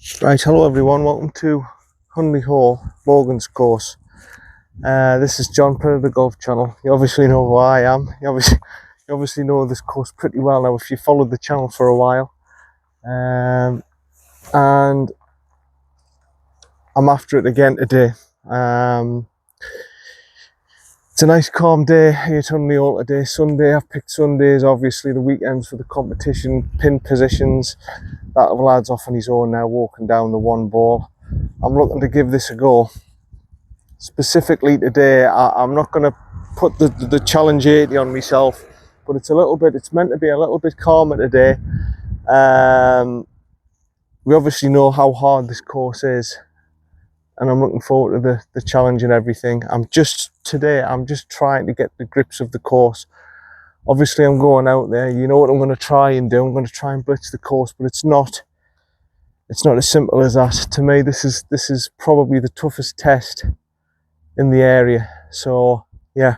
Right, hello everyone, welcome to Hunley Club Morgans Course. This is John, part of the Golf Channel. You obviously know who I am. You obviously know this course pretty well now if you followed the channel for a while. And I'm after it again today. It's a nice calm day here at Hunley Hall today. Sunday, I've picked Sundays, obviously the weekends for the competition, pin positions. That lad's off on his own now, walking down the one ball. I'm looking to give this a go. Specifically today, I'm not going to put the challenge 80 on myself, but it's meant to be a little bit calmer today. We obviously know how hard this course is, and I'm looking forward to the challenge and everything. I'm just trying to get the grips of the course. Obviously I'm going out there, you know what I'm going to try and do. I'm going to try and blitz the course, but it's not as simple as that. To me, this is probably the toughest test in the area. So yeah,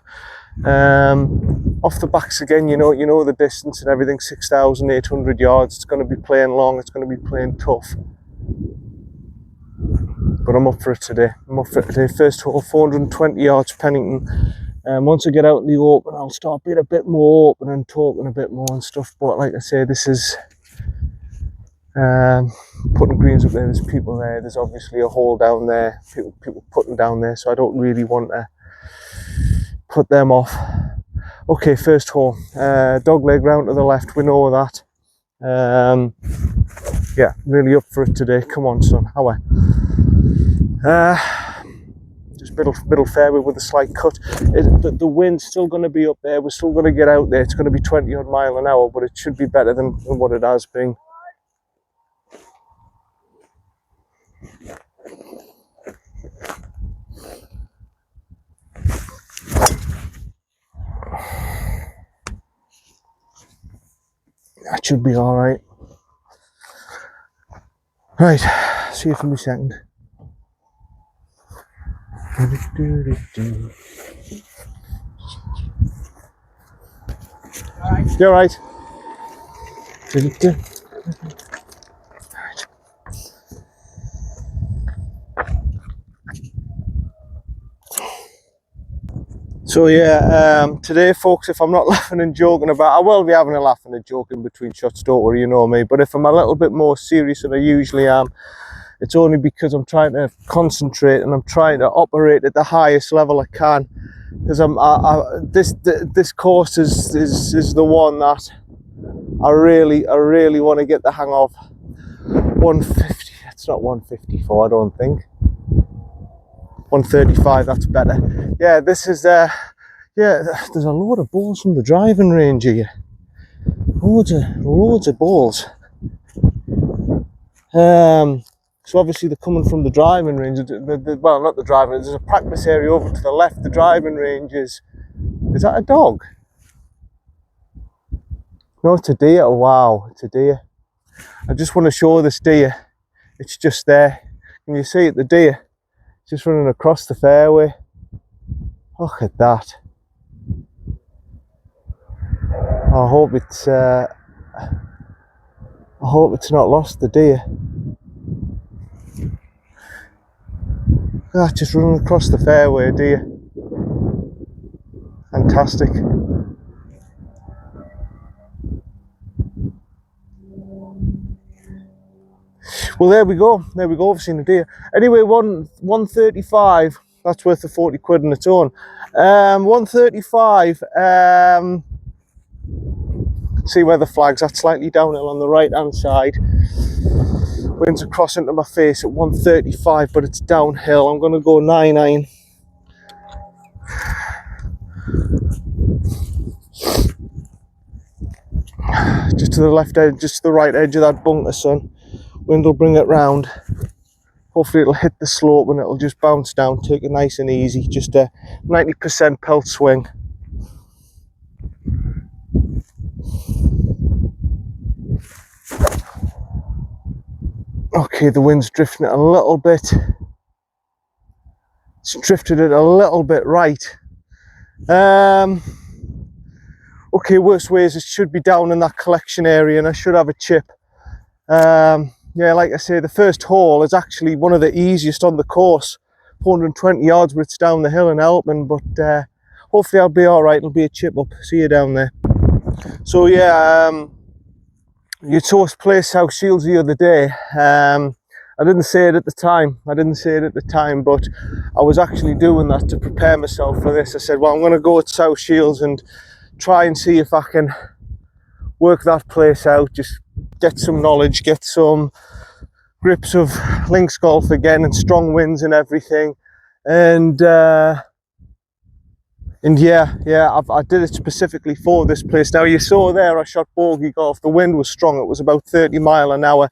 off the backs again, you know the distance and everything, 6,800 yards. It's going to be playing long, it's going to be playing tough, but I'm up for it today. First hole, 420 yards Pennington. Once I get out in the open, I'll start being a bit more open and talking a bit more and stuff. But like I say, this is putting greens up there. There's people there. There's obviously a hole down there. People putting down there. So I don't really want to put them off. Okay, first hole. Dog leg round to the left. We know that. Yeah, really up for it today. Come on, son. How are? Just middle fairway with a slight cut. The wind's still going to be up there. We're still going to get out there. It's going to be 20 odd mile an hour, but it should be better than what it has been. That should be all right. Right, see you from a second. You're right. So yeah, today folks, if I'm not laughing and joking about, I will be having a laugh and a joke in between shots, don't worry, you know me, but if I'm a little bit more serious than I usually am, it's only because I'm trying to concentrate and I'm trying to operate at the highest level I can, because this course is the one that I really want to get the hang of. 150, it's not 154, I don't think. 135, that's better. Yeah, this is yeah, there's a load of balls from the driving range here. Loads of balls. So obviously they're coming from the driving range. Well, not the driving range. There's a practice area over to the left. The driving range is that a dog? No, it's a deer. Oh, wow, it's a deer. I just want to show this deer. It's just there. Can you see it? The deer just running across the fairway. Look at that. I hope it's not lost, the deer. Ah, just running across the fairway, deer. Fantastic. Well, there we go. I've seen a deer. Anyway, 135. That's worth the 40 quid on its own. 135. See where the flag's at, slightly downhill on the right hand side. Winds are crossing into my face at 135, but it's downhill. I'm going to go 9-9. Just to the left edge, just to the right edge of that bunker, son. Wind will bring it round. Hopefully it'll hit the slope and it'll just bounce down. Take it nice and easy. Just a 90% pelt swing. Okay, the wind's drifting it a little bit. It's drifted it a little bit right. Okay, worst ways, it should be down in that collection area and I should have a chip. yeah, like I say, the first hole is actually one of the easiest on the course. 420 yards, but it's down the hill in Elton, but hopefully I'll be all right. It'll be a chip up. See you down there. So yeah, you chose play South Shields the other day. I didn't say it at the time. But I was actually doing that to prepare myself for this. I said, well, I'm going to go at South Shields and try and see if I can work that place out, just get some knowledge, get some grips of links golf again and strong winds and everything. And yeah, I did it specifically for this place. Now you saw there I shot bogey golf. The wind was strong. It was about 30 mile an hour.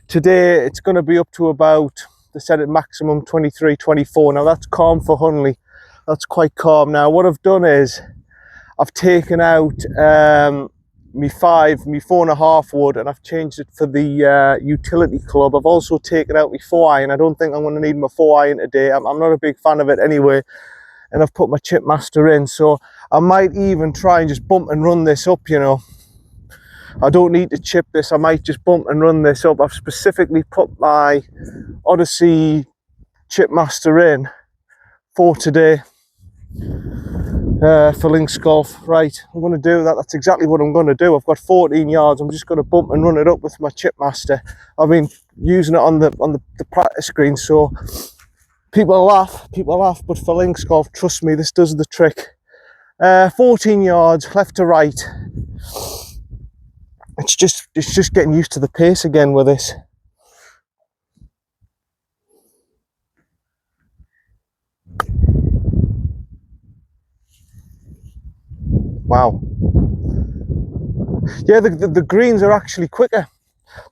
Today it's going to be up to about, they said at maximum 23, 24. Now that's calm for Hunley. That's quite calm. Now what I've done is I've taken out me 4.5 wood, and I've changed it for the utility club. I've also taken out my 4-iron. I don't think I'm going to need my 4-iron today. I'm not a big fan of it anyway. And I've put my chip master in, so I might even try and just bump and run this up, you know. I don't need to chip this. I might just bump and run this up. I've specifically put my Odyssey chip master in for today. For links golf. Right, I'm going to do that. That's exactly what I'm going to do. I've got 14 yards. I'm just going to bump and run it up with my chip master. I've been using it on the practice screen, so people laugh, but for links golf, trust me, this does the trick. 14 yards left to right. It's just getting used to the pace again with this. Wow. Yeah, the greens are actually quicker.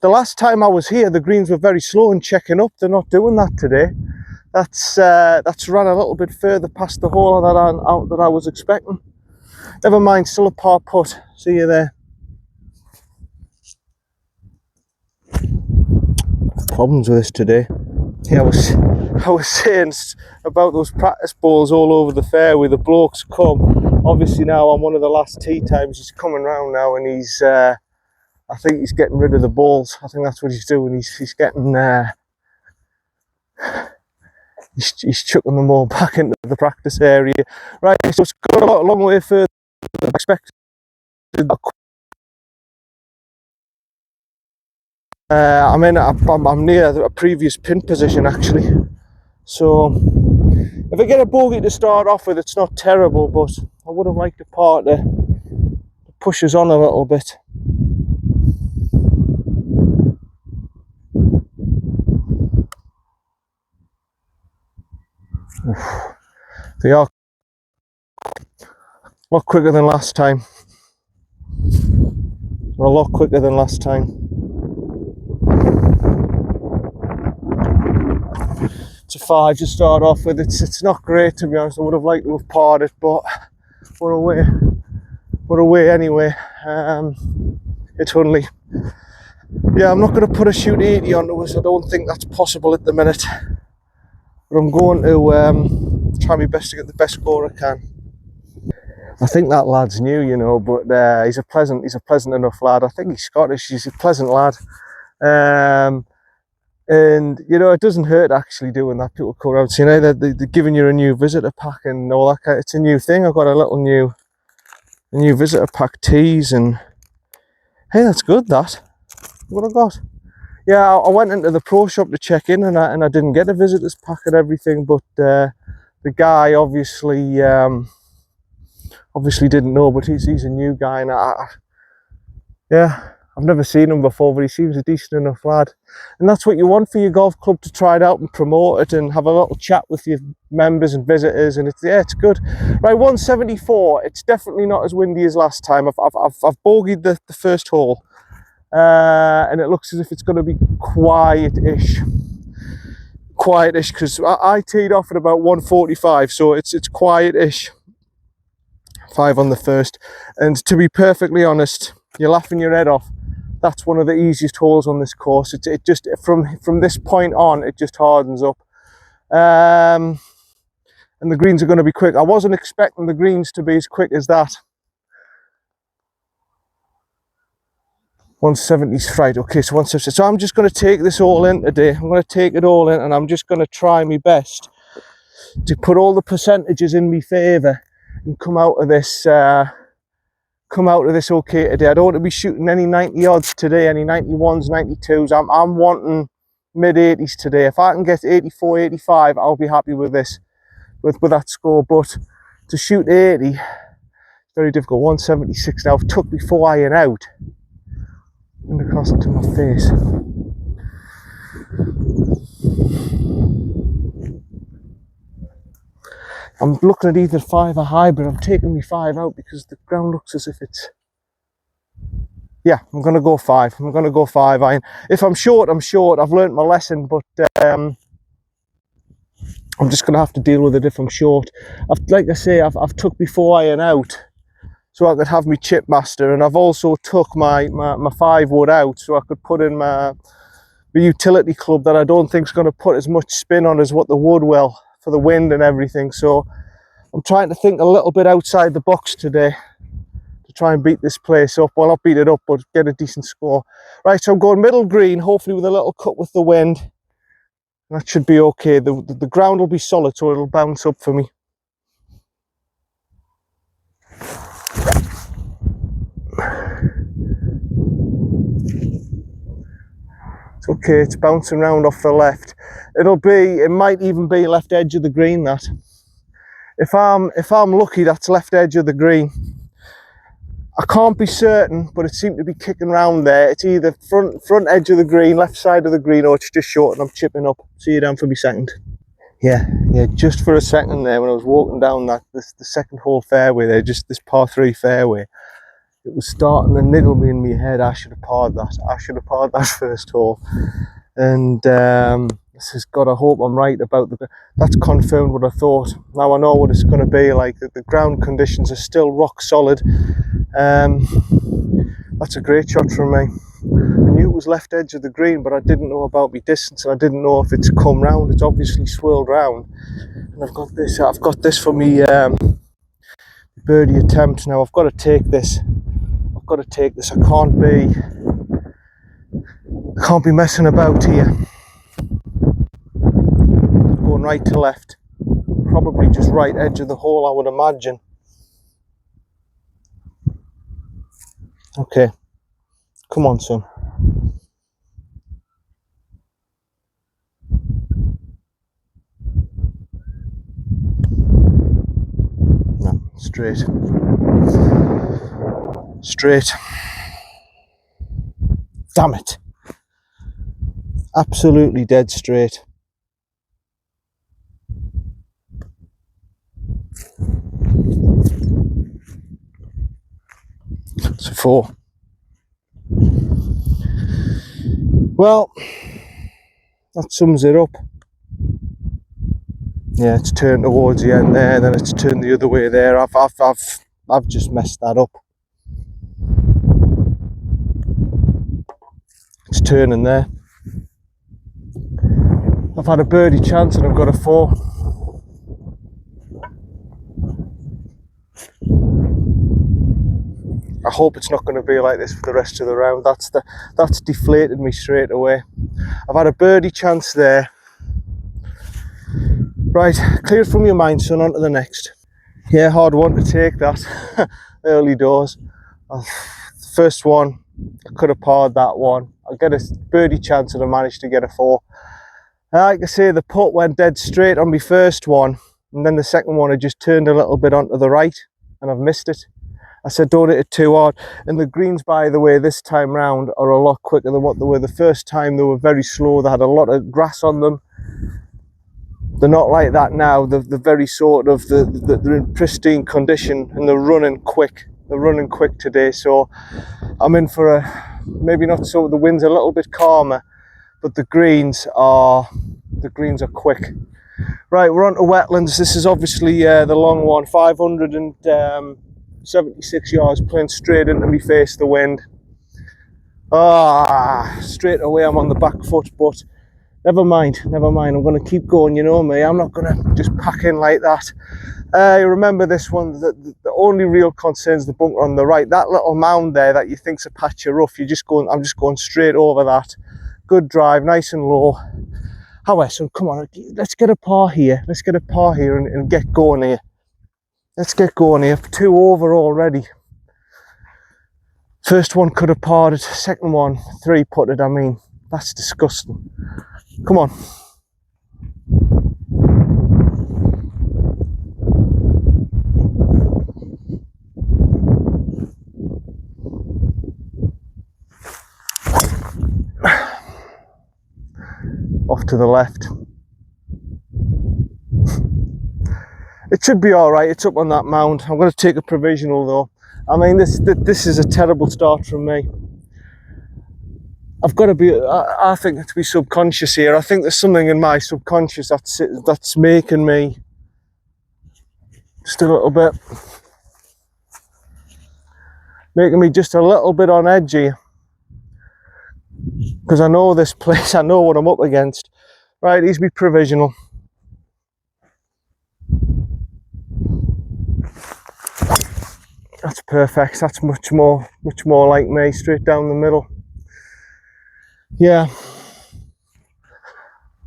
The last time I was here, the greens were very slow and checking up. They're not doing that today. That's ran a little bit further past the hole that I was expecting. Never mind, still a par putt. See you there. Problems with this today. Yeah, I was saying about those practice balls all over the fairway. The blokes come. Obviously now on one of the last tee times, he's coming round now, and he's I think he's getting rid of the balls. I think that's what he's doing. He's getting he's chucking them all back into the practice area. Right, so it's gone a long way further than expected. I'm near a previous pin position actually. So if I get a bogey to start off with, it's not terrible, but I would have liked a par to push us on a little bit. They are a lot quicker than last time. They're a lot quicker than last time. It's a 5 to start off with. It's not great, to be honest. I would have liked to have parred it, but we're away anyway. It's Hunley. Yeah, I'm not going to put a shoot 80 onto us. I don't think that's possible at the minute. But I'm going to try my best to get the best score I can. I think that lad's new, you know, but he's a pleasant enough lad. I think he's Scottish. He's a pleasant lad. And you know, it doesn't hurt actually doing that. People come around saying, hey, they're giving you a new visitor pack and all that kind of, it's a new thing. I've got a little new visitor pack tees, and hey, that's good. That what I got. Yeah, I went into the pro shop to check in, and I didn't get a visitors pack and everything, but the guy obviously didn't know, but he's a new guy, and yeah, I've never seen him before, but he seems a decent enough lad. And that's what you want for your golf club, to try it out and promote it and have a little chat with your members and visitors, and it's good. Right, 174. It's definitely not as windy as last time. I've bogeyed the first hole, and it looks as if it's going to be quietish because I teed off at about 145, so it's quietish. 5 on the first, and to be perfectly honest, you're laughing your head off. That's one of the easiest holes on this course. It just from this point on, it just hardens up, and the greens are going to be quick. I wasn't expecting the greens to be as quick as that. 170's right. Okay, so 170. So I'm just going to take this all in today. I'm going to take it all in, and I'm just going to try my best to put all the percentages in my favour and come out of this okay today. I don't want to be shooting any 90 odds today, any 91s, 92s. I'm wanting mid 80s today. If I can get 84, 85, I'll be happy with this, with that score. But to shoot 80, very difficult. 176 now. I've took my 4 iron out and across into my face. I'm looking at either 5 or hybrid. I'm taking my 5 out because the ground looks as if it's... Yeah, I'm going to go 5. I'm going to go 5 iron. If I'm short, I'm short. I've learnt my lesson, but I'm just going to have to deal with it if I'm short. Like I say, I've took my 4 iron out so I could have my chip master, and I've also took my 5 wood out so I could put in my utility club that I don't think is going to put as much spin on as what the wood will for the wind and everything. So I'm trying to think a little bit outside the box today to try and beat this place up. Well, not beat it up, but get a decent score. Right, so I'm going middle green, hopefully with a little cut with the wind. That should be okay. The ground will be solid, so it'll bounce up for me. It's okay, it's bouncing round off the left. It might even be left edge of the green, that. If I'm lucky, that's left edge of the green. I can't be certain, but it seemed to be kicking round there. It's either front edge of the green, left side of the green, or it's just short and I'm chipping up. See you down for me second. Yeah, just for a second there when I was walking down the second hole fairway there, just this par 3 fairway, it was starting to niggle me in my head. I should have parred that first hole. And this has got, I hope I'm right about that's confirmed what I thought. Now I know what it's going to be like. The ground conditions are still rock solid. That's a great shot from me. I knew it was left edge of the green, but I didn't know about my distance, and I didn't know if it's come round. It's obviously swirled round, and I've got this for me birdie attempt. Now I've got to take this. I can't be messing about here. Going right to left, probably just right edge of the hole, I would imagine. Okay, come on, son. No, straight. Damn it. Absolutely dead straight. It's a 4. Well, that sums it up. Yeah, it's turned towards the end there, then it's turned the other way there. I've just messed that up. It's turning there. I've had a birdie chance and I've got a 4. I hope it's not going to be like this for the rest of the round. That's deflated me straight away. I've had a birdie chance there. Right, clear it from your mind, son, on to the next. Yeah, hard one to take that. Early doors. First one, I could have parred that one. I'll get a birdie chance and I managed to get a 4. Like I say, the putt went dead straight on my first one, and then the second one I just turned a little bit onto the right and I've missed it. I said don't hit it too hard. And the greens, by the way, this time round are a lot quicker than what they were the first time. They were very slow, they had a lot of grass on them. They're not like that now. They're very sort of, they're in pristine condition and they're running quick. They're running quick today, so I'm in for a, maybe not so, the wind's a little bit calmer, but the greens are quick. Right, we're on to Wetlands. This is obviously the long one, 576 yards, playing straight into me face, the wind. Straight away I'm on the back foot, but Never mind, never mind. I'm going to keep going, you know me. I'm not going to just pack in like that. Remember this one, the only real concern is the bunker on the right. That little mound there that you think's a patch of rough, I'm just going straight over that. Good drive, nice and low. However, so come on, let's get a par here. Let's get a par here and get going here. Let's get going here. 2 over already. First one could have parred, second one 3 putted. I mean, that's disgusting. Come on. Off to the left. It should be all right. It's up on that mound. I'm going to take a provisional though. I mean, this is a terrible start from me. I've got to be, I think, to be subconscious here. I think there's something in my subconscious that's making me just a little bit, making me just a little bit on edge here. Because I know this place, I know what I'm up against. Right, here's me provisional. That's perfect. That's much more like me, straight down the middle. Yeah.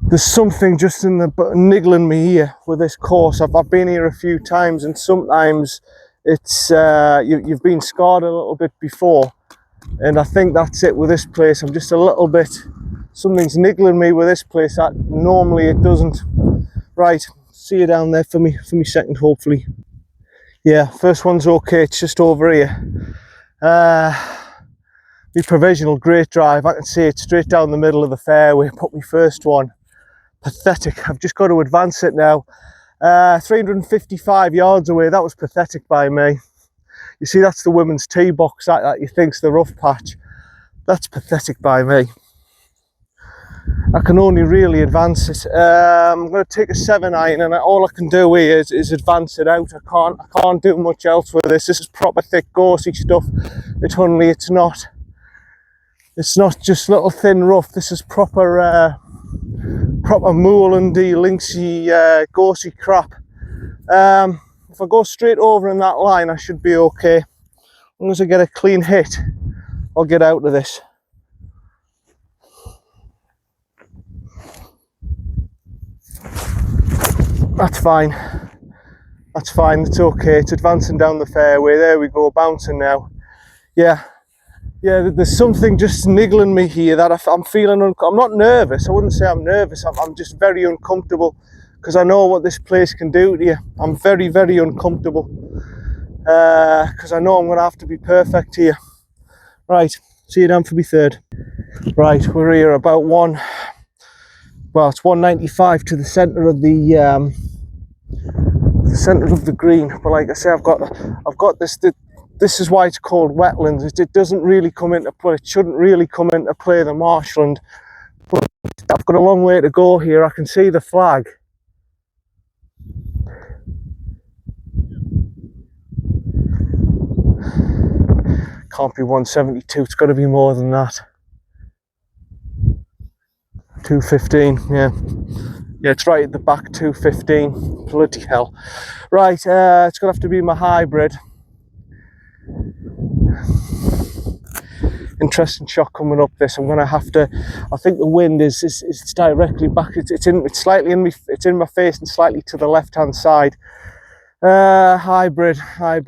There's something just in the niggling me here with this course. I've been here a few times, and sometimes it's you've been scarred a little bit before, and I think that's it with this place. I'm just a little bit, something's niggling me with this place that normally it doesn't. Right, see you down there for me second, hopefully. Yeah, first one's okay. It's just over here. Me provisional, great drive. I can see it straight down the middle of the fairway. Put me first one. Pathetic. I've just got to advance it now. 355 yards away. That was pathetic by me. You see, that's the women's tee box that you think's the rough patch. That's pathetic by me. I can only really advance it. I'm going to take a 7-iron, and all I can do here is advance it out. I can't do much else with this. This is proper thick gorsey stuff. At Hunley, it's not just little thin rough. This is proper moorelandy, linksy, gorsey crap. If I go straight over in that line, I should be okay. As long as I get a clean hit, I'll get out of this. That's fine. That's fine. It's okay. It's advancing down the fairway. There we go. Bouncing now. Yeah. There's something just niggling me here that I'm feeling. I'm not nervous. I wouldn't say I'm nervous. I'm just very uncomfortable because I know what this place can do to you. I'm very, very uncomfortable because I know I'm going to have to be perfect here. Right. See you down for me third. Right. We're here about well, it's 195 to the centre of the centre of the green. But like I say, I've got this. This is why it's called Wetlands. It doesn't really come into play. It shouldn't really come into play, the marshland. But I've got a long way to go here. I can see the flag. Can't be 172. It's got to be more than that. 215. Yeah, it's right at the back. 215. Bloody hell. Right, it's gonna have to be my hybrid. Interesting shot coming up this. I'm gonna have to. I think the wind is directly back. It's slightly in me. It's in my face and slightly to the left hand side. Hybrid. I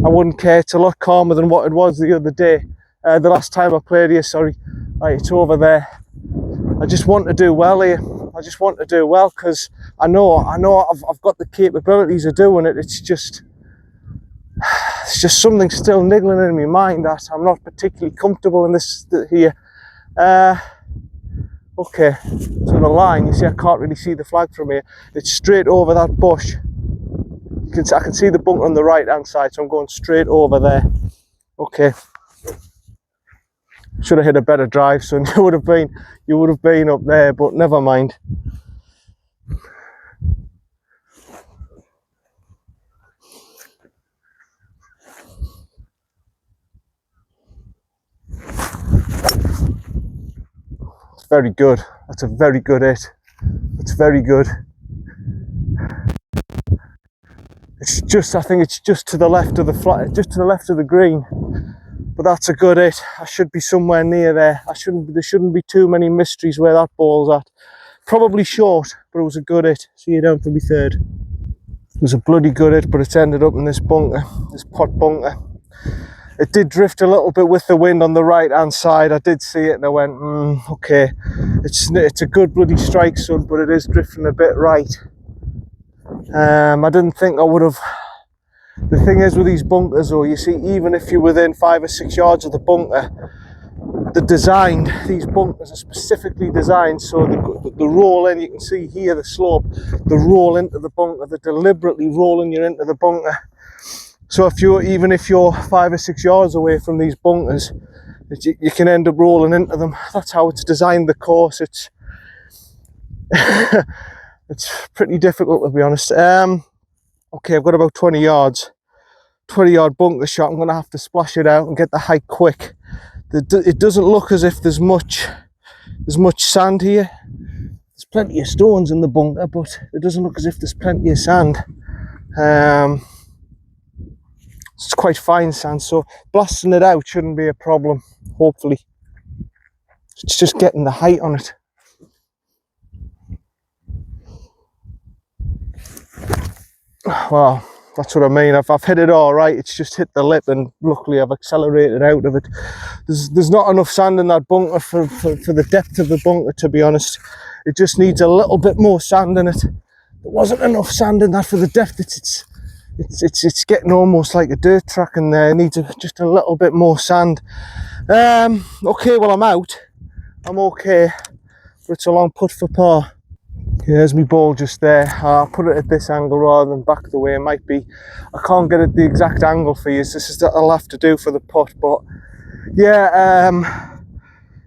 wouldn't care. It's a lot calmer than what it was the other day. The last time I played here. Sorry. Right, it's over there. I just want to do well here. I just want to do well because I know I've got the capabilities of doing it. It's just something still niggling in my mind that I'm not particularly comfortable in this here. Okay, so the line, you see, I can't really see the flag from here. It's straight over that bush. I can see the bunker on the right hand side, so I'm going straight over there. Okay. Should have hit a better drive, son. You would have been up there, but never mind. very good. That's a very good hit. It's very good. It's just, I think it's just to the left of the flat, just to the left of the green. But that's a good hit. I should be somewhere near there. There shouldn't be too many mysteries where that ball's at. Probably short, but it was a good hit. See you down for me third. It was a bloody good hit, but it's ended up in this bunker, this pot bunker. It did drift a little bit with the wind on the right hand side. I did see it and I went, okay. It's a good bloody strike, son, but it is drifting a bit right. I didn't think I would have. The thing is with these bunkers though, you see, even if you're within 5 or 6 yards of the bunker, these bunkers are specifically designed so the roll in, you can see here the slope, the roll into the bunker, they're deliberately rolling you into the bunker. So even if you're 5 or 6 yards away from these bunkers, you can end up rolling into them. That's how it's designed, the course. It's it's pretty difficult, to be honest. Okay, I've got about 20 yards. 20-yard bunker shot. I'm going to have to splash it out and get the height quick. It doesn't look as if there's much sand here. There's plenty of stones in the bunker, but it doesn't look as if there's plenty of sand. It's quite fine sand, so blasting it out shouldn't be a problem, hopefully. It's just getting the height on it. Well, that's what I mean. I've hit it all right. It's just hit the lip, and luckily I've accelerated out of it. There's not enough sand in that bunker for the depth of the bunker, to be honest. It just needs a little bit more sand in it. There wasn't enough sand in that for the depth. It's getting almost like a dirt track in there. It needs just a little bit more sand. Okay, well, I'm out. I'm okay, but it's a long putt for par. Here's my ball just there. I'll put it at this angle rather than back the way it might be. I can't get it the exact angle for you. This is what I'll have to do for the putt, but yeah,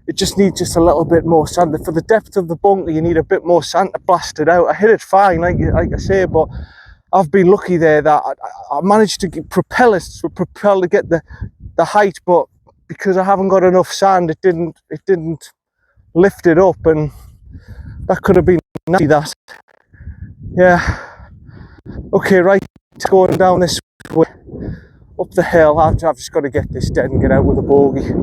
it just needs just a little bit more sand. For the depth of the bunker, you need a bit more sand to blast it out. I hit it fine, like I say, but I've been lucky there that I managed to propel to get the height, but because I haven't got enough sand, it didn't lift it up, and that could have been nasty, that. Yeah. Okay, right, going down this way, up the hill. I've just got to get this dead and get out with a bogey.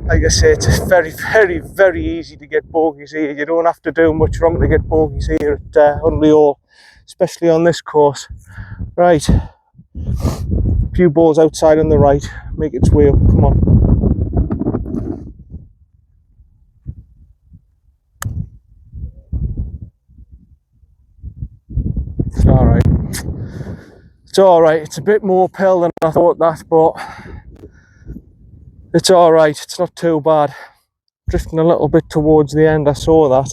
Like I say, it's very, very, very easy to get bogeys here. You don't have to do much wrong to get bogeys here at Hunley Hall, especially on this course. Right, a few balls outside on the right, make its way up, come on. It's alright. It's alright, it's a bit more uphill than I thought that, but it's alright, it's not too bad. Drifting a little bit towards the end, I saw that.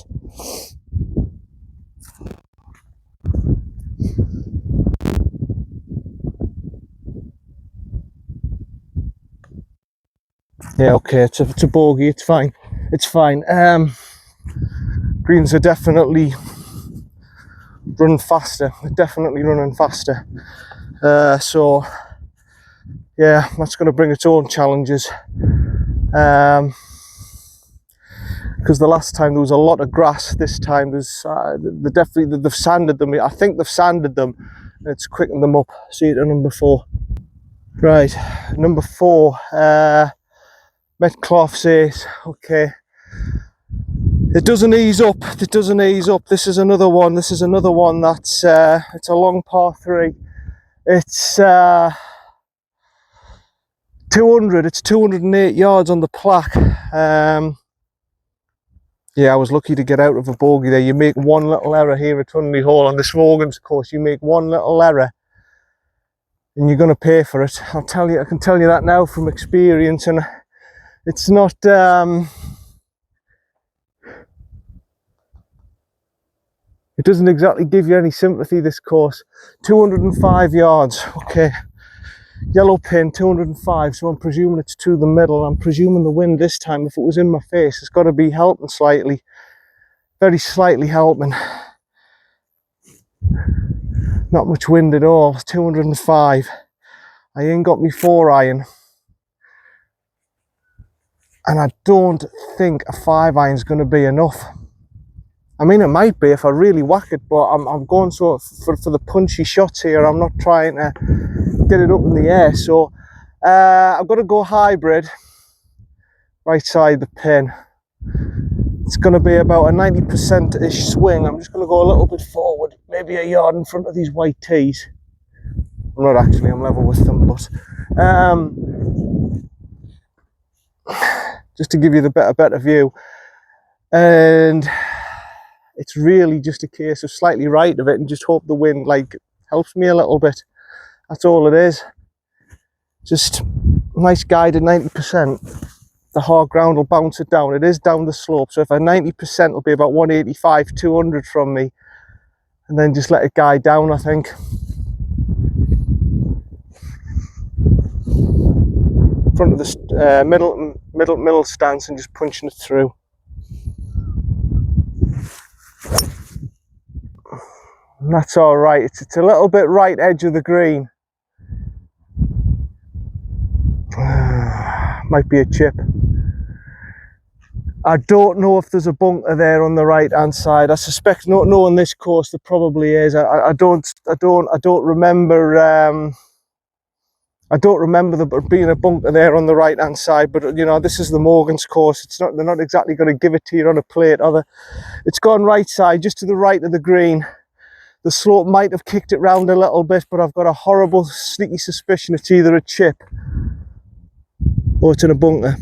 Yeah, okay, it's a bogey, it's fine. It's fine. Greens are definitely running faster. They're definitely running faster. So yeah, that's going to bring its own challenges. Because the last time there was a lot of grass, this time there's they've sanded them. I think they've sanded them, and it's quickened them up. See it at number 4. Right, number 4. Metcalf says, okay. It doesn't ease up. It doesn't ease up. This is another one. This is another one that's it's a long par 3. It's 200. It's 208 yards on the plaque. Yeah, I was lucky to get out of a bogey there. You make one little error here at Hunley Hall on this Morgans course. You make one little error, and you're going to pay for it. I'll tell you. I can tell you that now from experience, and it's not. It doesn't exactly give you any sympathy, this course. 205 yards, okay. Yellow pin, 205, so I'm presuming it's to the middle. I'm presuming the wind this time, if it was in my face, it's got to be helping slightly. Very slightly helping. Not much wind at all, 205. I ain't got me 4 iron. and I don't think a 5-iron is going to be enough. I mean, it might be if I really whack it, but I'm going sort of for the punchy shots here. I'm not trying to get it up in the air, so I've got to go hybrid, right side the pin. It's going to be about a 90%-ish swing. I'm just going to go a little bit forward, maybe a yard in front of these white tees. I'm not actually, I'm level with them, but just to give you the better view. And it's really just a case of slightly right of it and just hope the wind like helps me a little bit. That's all it is. Just nice guided 90%. The hard ground will bounce it down. It is down the slope, so if a 90% will be about 185, 200 from me, and then just let it guide down, I think. Front of the middle stance and just punching it through. And that's all right. It's a little bit right edge of the green. Might be a chip. I don't know if there's a bunker there on the right hand side. I suspect, not knowing this course, there probably is. I don't remember. I don't remember there being a bunker there on the right hand side. But you know, this is the Morgans course. It's not. They're not exactly going to give it to you on a plate, are they? It's gone right side, just to the right of the green. The slope might have kicked it round a little bit, but I've got a horrible, sneaky suspicion it's either a chip or it's in a bunker.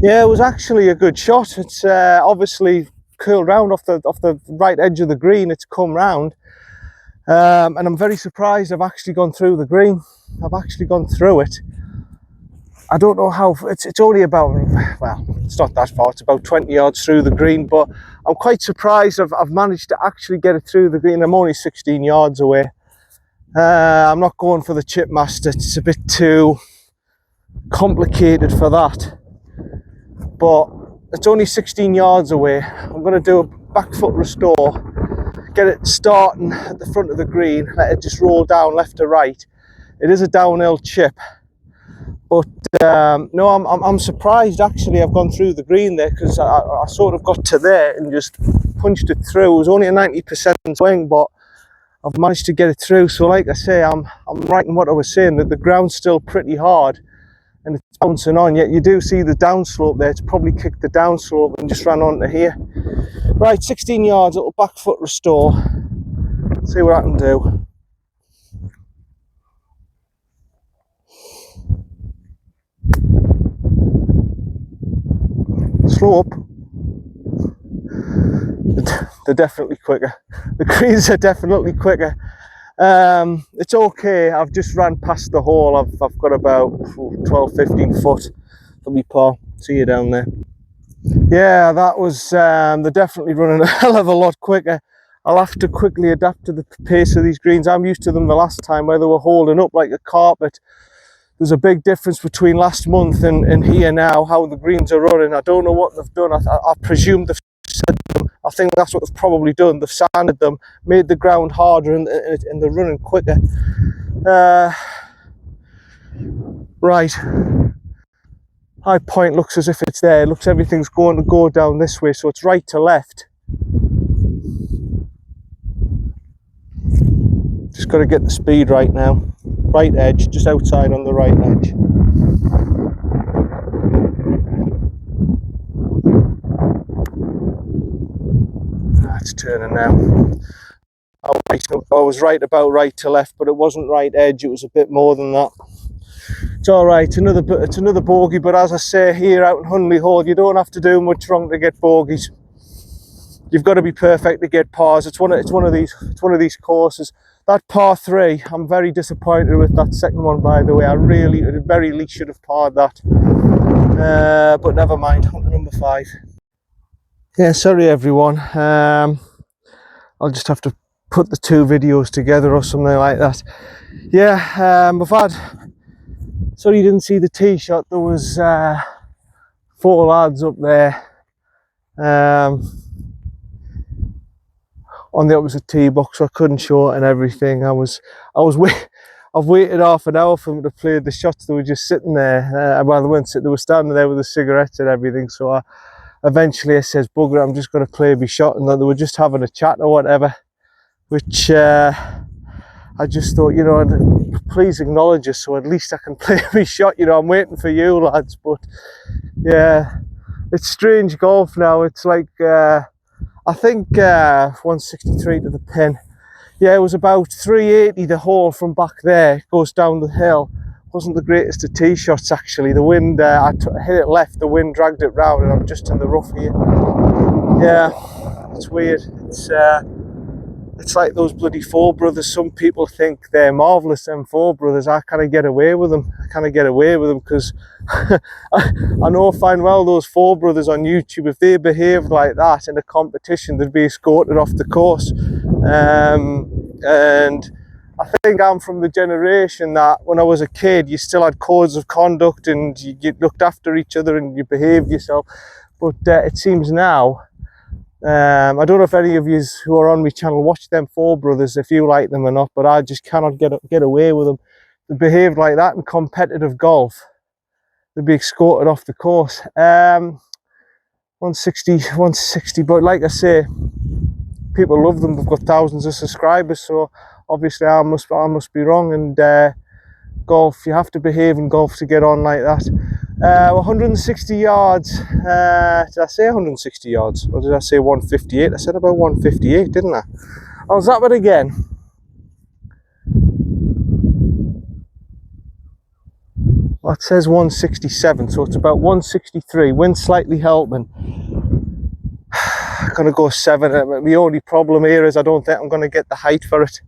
Yeah, it was actually a good shot. It's obviously curled round off the right edge of the green. It's come round, and I'm very surprised I've actually gone through the green. I've actually gone through it. I don't know how. It's only about, well, it's not that far. It's about 20 yards through the green, but I'm quite surprised I've managed to actually get it through the green. I'm only 16 yards away. I'm not going for the chip master. It's a bit too complicated for that. But it's only 16 yards away. I'm going to do a back foot restore, get it starting at the front of the green, let it just roll down left to right. It is a downhill chip, but no, I'm surprised actually I've gone through the green there, because I sort of got to there and just punched it through. It was only a 90% swing, but I've managed to get it through. So like I say, I'm right in what I was saying, that the ground's still pretty hard and it's bouncing on, yet you do see the downslope there. It's probably kicked the downslope and just ran onto here. Right, 16 yards, little back foot restore. See what I can do. Slope. They're definitely quicker. The greens are definitely quicker. It's okay. I've just ran past the hole. I've got about 12-15 foot for me par. See you down there. Yeah, that was they're definitely running a hell of a lot quicker. I'll have to quickly adapt to the pace of these greens. I'm used to them the last time where they were holding up like a carpet. There's a big difference between last month and here now, how the greens are running. I don't know what they've done. I presume they've sanded them. I think that's what they've probably done. They've sanded them, made the ground harder, and they're running quicker. Right. High point looks as if it's there. It looks everything's going to go down this way, so it's right to left. Just got to get the speed right now. Right edge, just outside on the right edge. It's turning now. I was right about right to left, but it wasn't right edge. It was a bit more than that. It's all right. It's another bogey, but as I say here out in Hunley Hall, you don't have to do much wrong to get bogeys. You've got to be perfect to get pars. It's one of these courses. That par 3, I'm very disappointed with that second one, by the way. I really, at the very least, should have parred that. But never mind. On to number 5. Yeah, sorry everyone. I'll just have to put the 2 videos together or something like that. Yeah, I've had. Sorry you didn't see the tee shot. There was 4 lads up there. On the opposite tee box, so I couldn't show it and everything. I was I've waited half an hour for them to play the shots. They were just sitting there. Well, they weren't sitting, they were standing there with the cigarettes and everything. So eventually I says, bugger it, I'm just going to play my shot. And they were just having a chat or whatever, which I just thought, you know, please acknowledge us so at least I can play my shot. You know, I'm waiting for you lads. But yeah, it's strange golf now. It's like, I think 163 to the pin. Yeah, it was about 380 the hole from back there. It goes down the hill. Wasn't the greatest of tee shots actually. The wind, I hit it left, the wind dragged it round and I'm just in the rough here. Yeah, it's weird. It's like those bloody Four Brothers. Some people think they're marvellous, them Four Brothers. I kind of get away with them. Because I know fine well those Four Brothers on YouTube, if they behaved like that in a competition, they'd be escorted off the course. And I think I'm from the generation that when I was a kid, you still had codes of conduct and you looked after each other and you behaved yourself. But it seems now, I don't know if any of you who are on my channel watch them Four Brothers, if you like them or not, but I just cannot get away with them. They behaved like that in competitive golf. They'd be escorted off the course. 160, but like I say, people love them. They've got thousands of subscribers, so obviously I must be wrong. And golf, you have to behave in golf to get on like that. 160 yards. Did I say 160 yards or did I say 158? I said about 158, didn't I? I was that one again. Well, it says 167, so it's about 163. Wind slightly helping. I'm gonna go 7. The only problem here is I don't think I'm gonna get the height for it.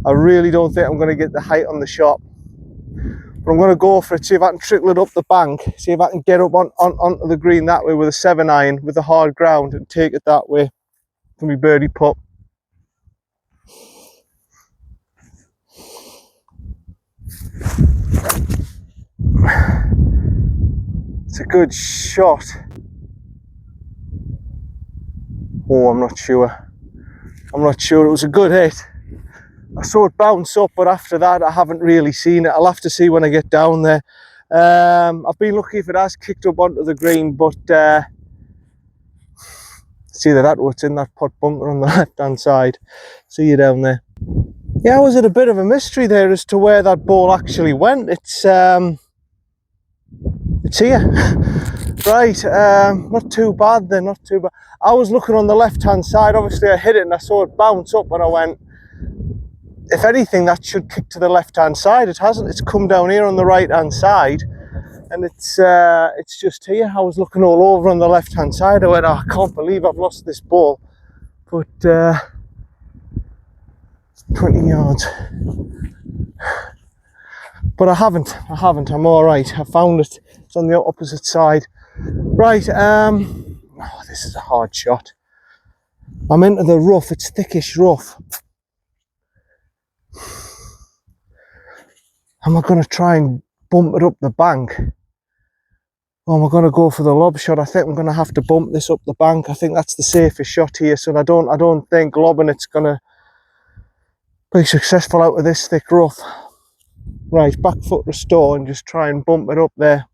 I really don't think I'm gonna get the height on the shot. But I'm going to go for it, see if I can trickle it up the bank, see if I can get up onto the green that way with a 7-iron, with the hard ground, and take it that way for my birdie putt. It's a good shot. Oh, I'm not sure. It was a good hit. I saw it bounce up, but after that I haven't really seen it. I'll have to see when I get down there. I've been lucky if it has kicked up onto the green, but it's either that or it's in that pot bunker on the left hand side. See you down there. Yeah, I was at a bit of a mystery there as to where that ball actually went. It's here. Right, not too bad then, not too bad. I was looking on the left hand side, obviously I hit it and I saw it bounce up and I went, if anything, that should kick to the left hand side. It hasn't. It's come down here on the right hand side, and it's just here. I was looking all over on the left hand side. I went, oh, I can't believe I've lost this ball. But 20 yards. But I haven't. I'm all right. I found it. It's on the opposite side. Right. Oh, this is a hard shot. I'm into the rough. It's thickish rough. Am I going to try and bump it up the bank? Or am I going to go for the lob shot? I think I'm going to have to bump this up the bank. I think that's the safest shot here. So I don't think lobbing it's going to be successful out of this thick rough. Right, back foot restore and just try and bump it up there.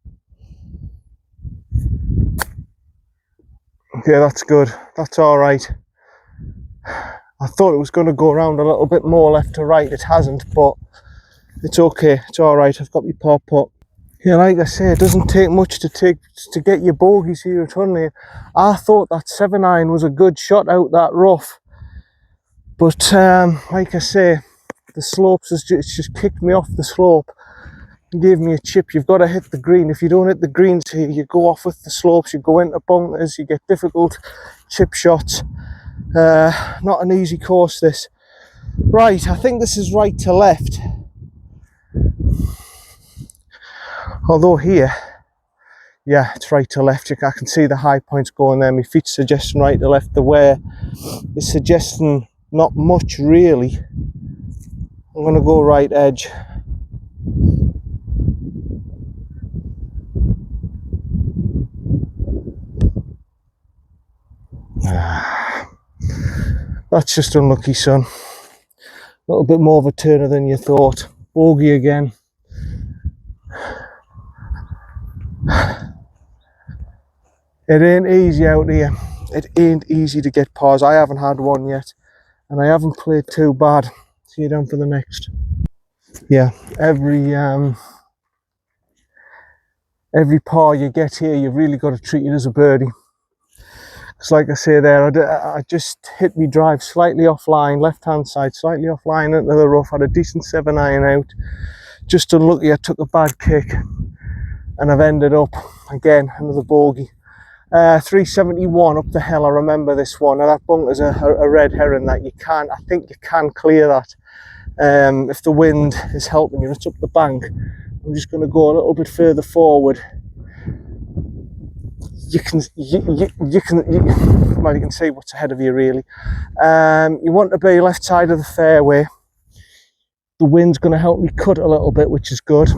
Yeah, that's good. That's all right. I thought it was going to go around a little bit more left to right. It hasn't, but it's okay. It's all right. I've got my par putt. Yeah, like I say, it doesn't take much to get your bogeys here at Hunley. I thought that 7-iron was a good shot out that rough, but like I say, the slopes it's just kicked me off the slope and gave me a chip. You've got to hit the green. If you don't hit the greens here, you go off with the slopes. You go into bunkers. You get difficult chip shots. Not an easy course this. Right, I think this is right to left. Although here, yeah, it's right to left. I can see the high points going there. My feet's suggesting right to left. The wear is suggesting not much really. I'm going to go right edge. That's just unlucky, son. A little bit more of a turner than you thought. bogey again. It ain't easy out here. It ain't easy to get pars. I haven't had one yet, and I haven't played too bad. See you down for the next. Yeah, every par you get here, you've really got to treat it as a birdie. Because like I say there, I just hit me drive slightly offline, left hand side, slightly offline into the rough, had a decent 7-iron out. Just unlucky, I took a bad kick, and I've ended up, again, another bogey. 371 up the hill. I remember this one. Now that bunker's a red herring that you can't, I think you can clear that if the wind is helping you. It's up the bank. I'm just going to go a little bit further forward. You can see what's ahead of you really. You want to be left side of the fairway. The wind's going to help me cut a little bit, which is good.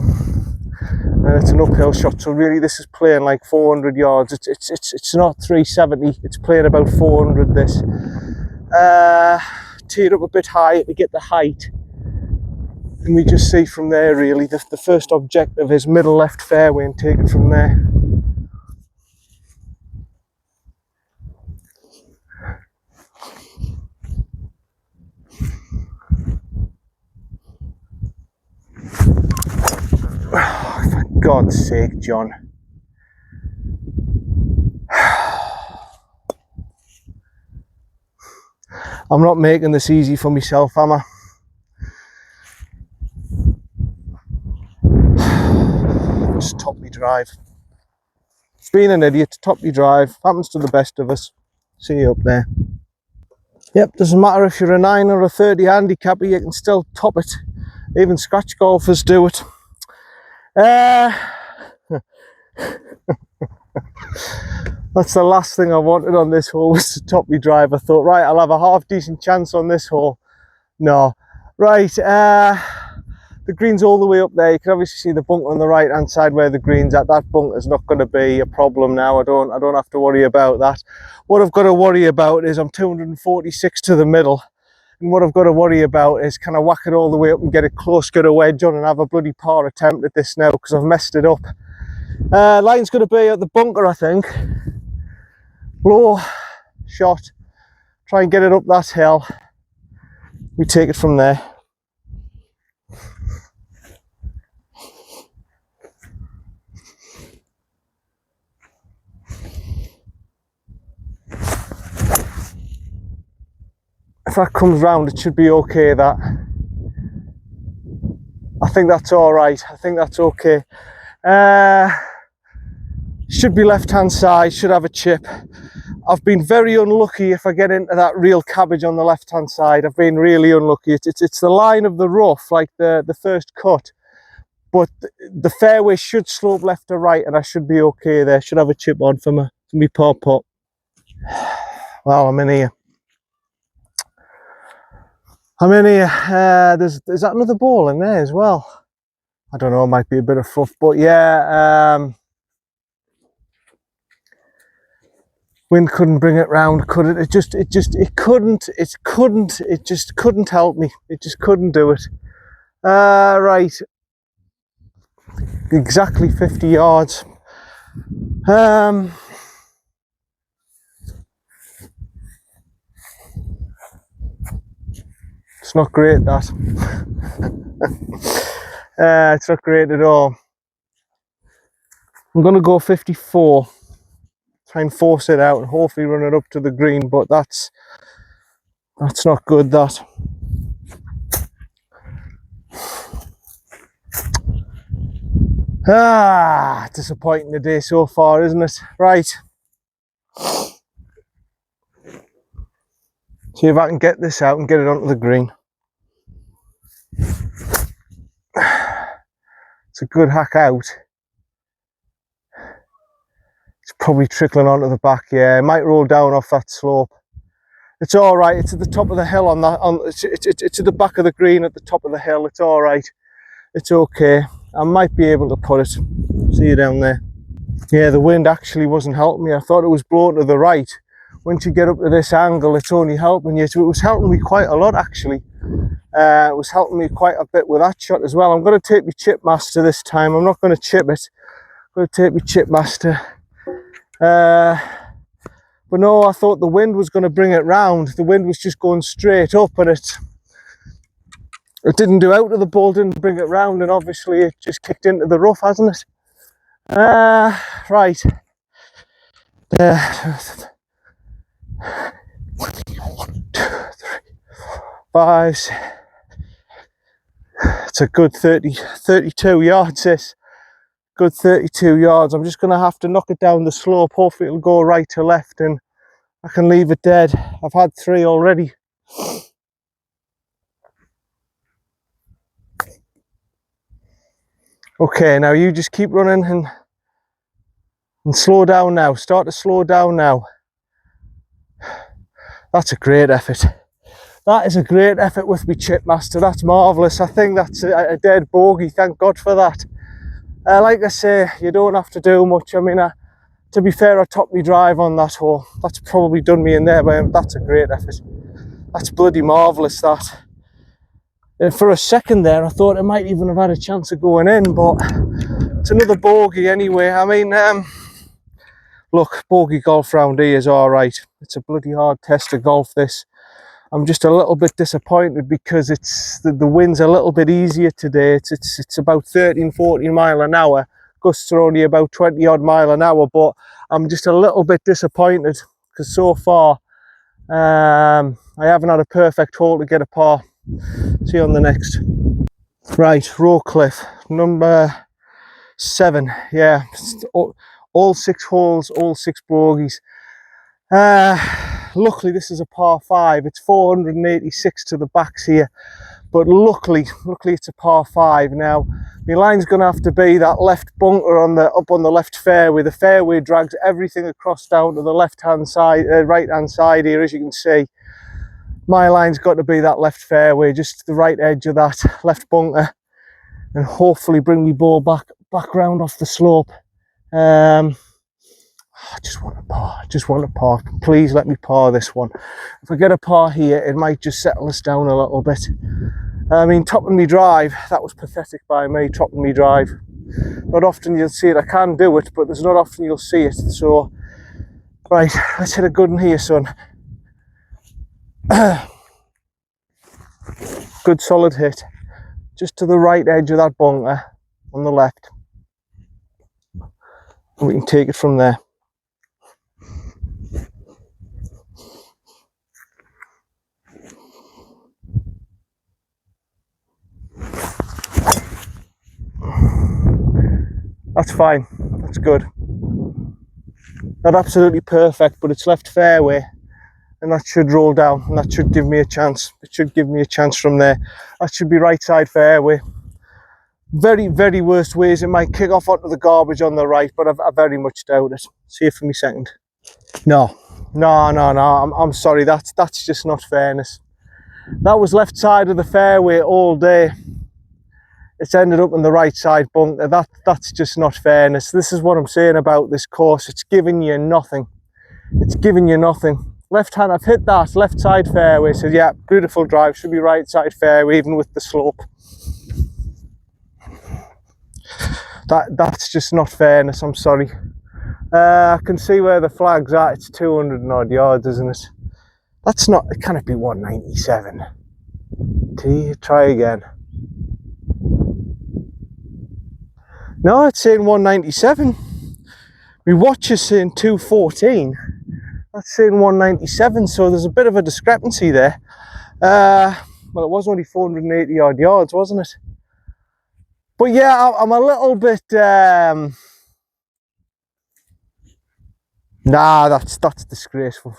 And it's an uphill shot, so really this is playing like 400 yards. It's not 370, it's playing about 400 this. Tee it up a bit high to get the height, and we just see from there really. The first objective is middle left fairway and take it from there. Oh, for God's sake, John. I'm not making this easy for myself, am I? Just top me drive. Being an idiot, top me drive. Happens to the best of us. See you up there. Yep, doesn't matter if you're a 9 or a 30 handicapper, you can still top it. Even scratch golfers do it. That's the last thing I wanted on this hole, was to top me drive. I thought, right, I'll have a half decent chance on this hole. No. Right, the green's all the way up there. You can obviously see the bunker on the right hand side where the green's at. That bunker's not going to be a problem now. I don't have to worry about that. What I've got to worry about is I'm 246 to the middle. And what I've got to worry about is, can I whack it all the way up and get a close, get a wedge on and have a bloody par attempt at this now, because I've messed it up. Line's going to be at the bunker, I think. Low shot. Try and get it up that hill. We take it from there. If that comes round, it should be okay, that. I think that's all right. I think that's okay. Should be left hand side, should have a chip. I've been very unlucky if I get into that real cabbage on the left hand side. I've been really unlucky. It's the line of the rough, like the first cut, but the fairway should slope left to right, and I should be okay there. Should have a chip on for me par putt. Wow, I'm in here. There's that another ball in there as well. I don't know, it might be a bit of fluff, but yeah, wind couldn't bring it round, could it? It just couldn't help me. It just couldn't do it. Right, exactly 50 yards. It's not great, that. It's not great at all. I'm going to go 54. Try and force it out and hopefully run it up to the green, but that's not good, that. Disappointing the day so far, isn't it? Right. See if I can get this out and get it onto the green. It's a good hack out. It's probably trickling onto the back. Yeah, it might roll down off that slope. It's all right. It's at the top of the hill on that. It's at the back of the green at the top of the hill. It's all right. It's okay. I might be able to put it. See you down there. Yeah, the wind actually wasn't helping me. I thought it was blowing to the right. Once you get up to this angle, it's only helping you. So it was helping me quite a lot actually. It was helping me quite a bit with that shot as well. I'm going to take my chip master this time. I'm not going to chip it. I'm going to take my chip master. But no, I thought the wind was going to bring it round. The wind was just going straight up, and it didn't do out of the ball, didn't bring it round, and obviously it just kicked into the rough, hasn't it? Right. 1, 2, 3, 5. It's a good 32 yards, this. Good 32 yards. I'm just going to have to knock it down the slope. Hopefully it'll go right to left and I can leave it dead. I've had 3 already. Okay, now you just keep running and slow down now. Start to slow down now. That's a great effort. That is a great effort with me chip master. That's marvellous. I think that's a dead bogey. Thank God for that. Like I say, you don't have to do much. I mean, to be fair, I topped me drive on that hole. That's probably done me in there, but that's a great effort. That's bloody marvellous, that. For a second there, I thought it might even have had a chance of going in, but it's another bogey anyway. I mean, look, bogey golf round here is all right. It's a bloody hard test of golf, this. I'm just a little bit disappointed because it's the wind's a little bit easier today. It's about 13-14 mile an hour. Gusts are only about 20 odd mile an hour, but I'm just a little bit disappointed because so far I haven't had a perfect hole to get a par. See you on the next. Right, Rowcliffe, number 7. Yeah, all 6 holes, all 6 bogeys. Luckily this is a par 5. It's 486 to the backs here, but luckily it's a par 5. Now my line's going to have to be that left bunker up on the left fairway. The fairway drags everything across down to the left hand side, right hand side here, as you can see. My line's got to be that left fairway, just the right edge of that left bunker, and hopefully bring me ball back round off the slope. I just want a par. Please let me par this one. If I get a par here, it might just settle us down a little bit. I mean, topping me drive, that was pathetic by me, topping me drive. Not often you'll see it. I can do it, but there's not often you'll see it. So, right, let's hit a good one here, son. Good solid hit. Just to the right edge of that bunker on the left. And we can take it from there. That's fine, that's good. Not absolutely perfect, but it's left fairway, and that should roll down, and that should give me a chance. It should give me a chance from there. That should be right side fairway. Very, very worst ways, it might kick off onto the garbage on the right, but I very much doubt it. See it for me second. No, I'm sorry, that's just not fairness. That was left side of the fairway all day. It's ended up in the right side bunker. That's just not fairness. This is what I'm saying about this course. It's giving you nothing. It's giving you nothing. Left hand, I've hit that left side fairway. So yeah, beautiful drive. Should be right side fairway, even with the slope. That's just not fairness. I'm sorry. I can see where the flag's at. It's 200 and odd yards, isn't it? That's not. Can it be 197? Try again. No, it's saying 197. My watch is saying 214. That's saying 197, so there's a bit of a discrepancy there. Well, it was only 480 odd yards, wasn't it? But yeah, I'm a little bit... Nah, that's disgraceful.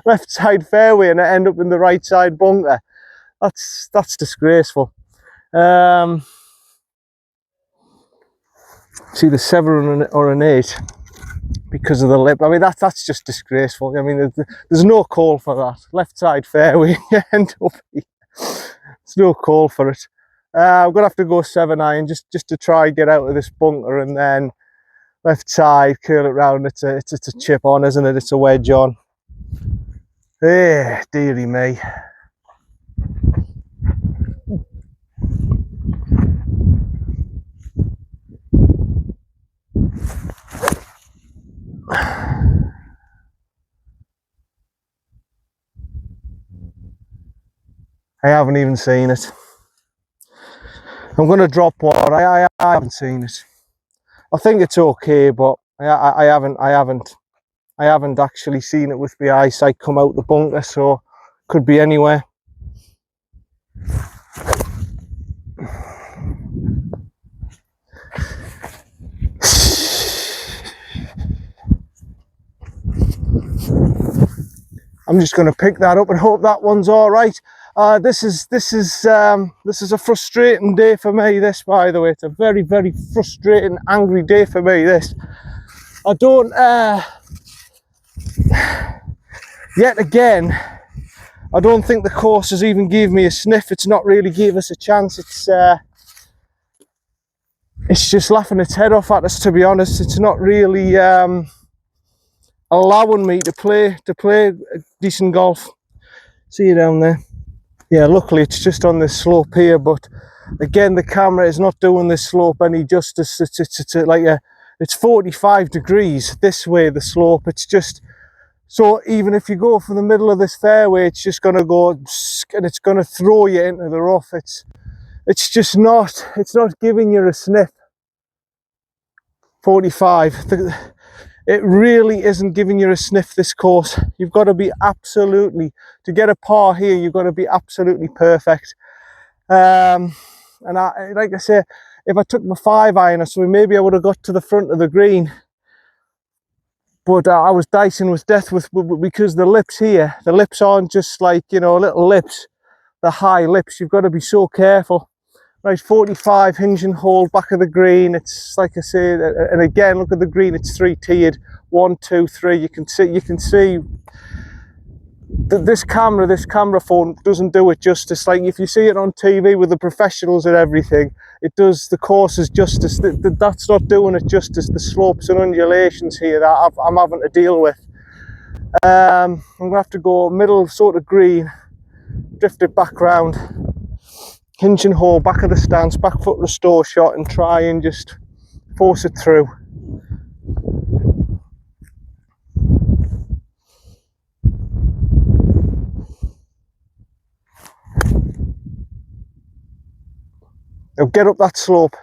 Left side fairway and I end up in the right side bunker. That's disgraceful. See the 7 or an 8 because of the lip. I mean, that's just disgraceful. I mean, there's no call for that. Left side fairway, you end up here. There's no call for it. I'm gonna have to go 7 iron just to try and get out of this bunker, and then left side, curl it round. It's a chip on, isn't it? It's a wedge on. Eh, dearie me. I haven't even seen it. I'm going to drop water. I haven't seen it. I think it's okay, but I haven't actually seen it with my eyesight come out the bunker, so could be anywhere. I'm just going to pick that up and hope that one's all right. This is a frustrating day for me. This, by the way, it's a very, very frustrating, angry day for me. This, I don't. Yet again, I don't think the course has even gave me a sniff. It's not really gave us a chance. It's just laughing its head off at us. To be honest, it's not really allowing me to play decent golf. See you down there. Yeah, luckily it's just on this slope here, but again the camera is not doing this slope any justice. It's 45 degrees this way, the slope. It's just, so even if you go for the middle of this fairway, it's just going to go and it's going to throw you into the rough. It's just not, it's not giving you a sniff. 45. It really isn't giving you a sniff, this course. You've got to be absolutely, to get a par here, you've got to be absolutely perfect. And like I say, if I took my 5-iron or something, maybe I would have got to the front of the green. But I was dicing with death because the lips here, the lips aren't just like, you know, little lips. They're high lips. You've got to be so careful. Right, 45, hinge and hold, back of the green. It's like I say, and again, look at the green. It's 3-tiered, 1, 2, 3. You can see that this camera phone doesn't do it justice. Like if you see it on TV with the professionals and everything, it does the courses justice. That's not doing it justice. The slopes and undulations here that I'm having to deal with. I'm gonna have to go middle sort of green, drift it back round. Hinge and hold, back of the stance, back foot restore shot, and try and just force it through. Now get up that slope,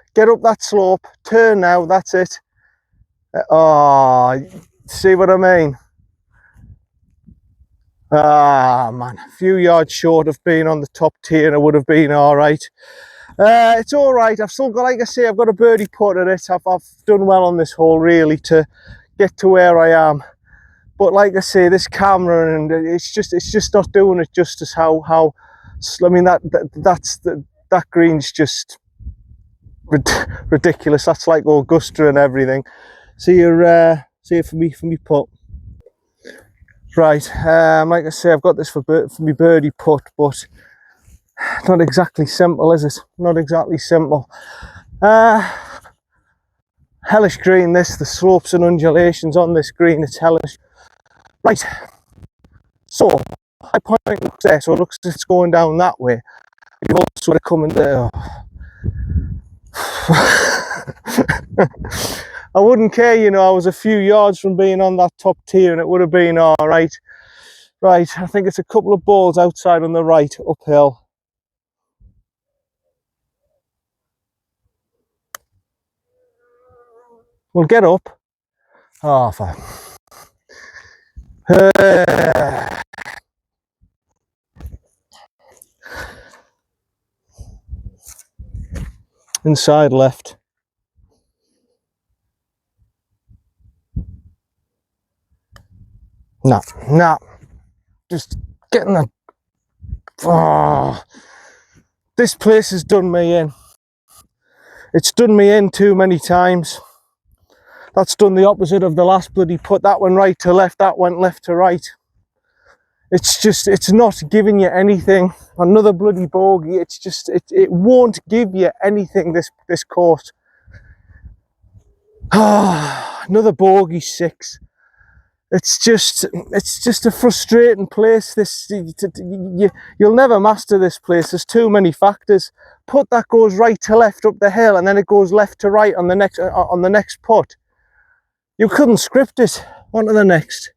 turn now, that's it. Oh, see what I mean? Ah, man, a few yards short of being on the top tier and it would have been all right. It's all right. I've still got, like I say, I've got a birdie putt at it. I've done well on this hole really to get to where I am. But like I say, this camera, and it's just not doing it justice. How I mean, that green's just ridiculous. That's like Augusta and everything. See you for me putt. Right, like I say, I've got this for me birdie putt, but not exactly simple, is it? Not exactly simple. Hellish green, this, the slopes and undulations on this green, it's hellish. Right, so my point looks there, so it looks like it's going down that way. You've also got to come in there. I wouldn't care, you know, I was a few yards from being on that top tier and it would have been all right. Right, I think it's a couple of balls outside on the right, uphill. We'll get up. Oh, fine. Inside left. Nah. Just getting that. Oh, this place has done me in. It's done me in too many times. That's done the opposite of the last bloody putt. That went right to left, that went left to right. It's just, it's not giving you anything. Another bloody bogey. It's just, it won't give you anything, this course. Another bogey, 6. It's just a frustrating place. You'll never master this place. There's too many factors. Putt that goes right to left up the hill, and then it goes left to right on the next putt. You couldn't script it. On to the next.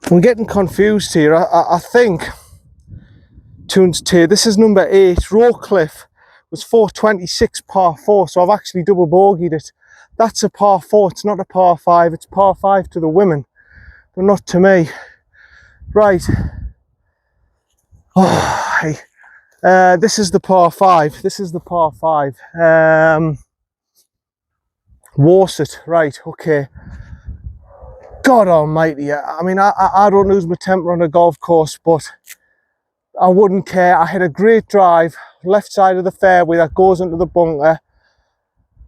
I'm getting confused here. I think Tunes Tay. This is number 8. Rowcliffe was 426 par 4, so I've actually double bogeyed it. That's a par 4, it's not a par 5. It's par 5 to the women, but not to me. Right. Oh, hey. This is the par 5. This is the par 5. Worset. Right, okay. God almighty. I mean, I don't lose my temper on a golf course, but I wouldn't care. I hit a great drive, left side of the fairway that goes into the bunker.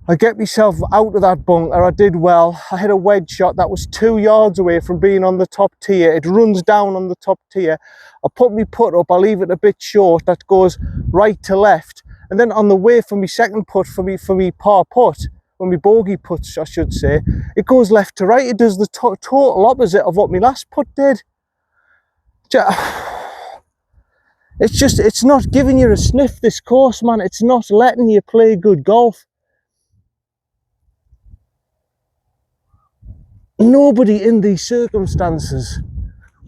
I get myself out of that bunker. I did well. I hit a wedge shot that was 2 yards away from being on the top tier. It runs down on the top tier. I put my putt up. I leave it a bit short. That goes right to left. And then on the way for my second putt, for me par putt, or my bogey putt, I should say, it goes left to right. It does the total opposite of what my last putt did. It's not giving you a sniff, this course, man. It's not letting you play good golf. Nobody in these circumstances,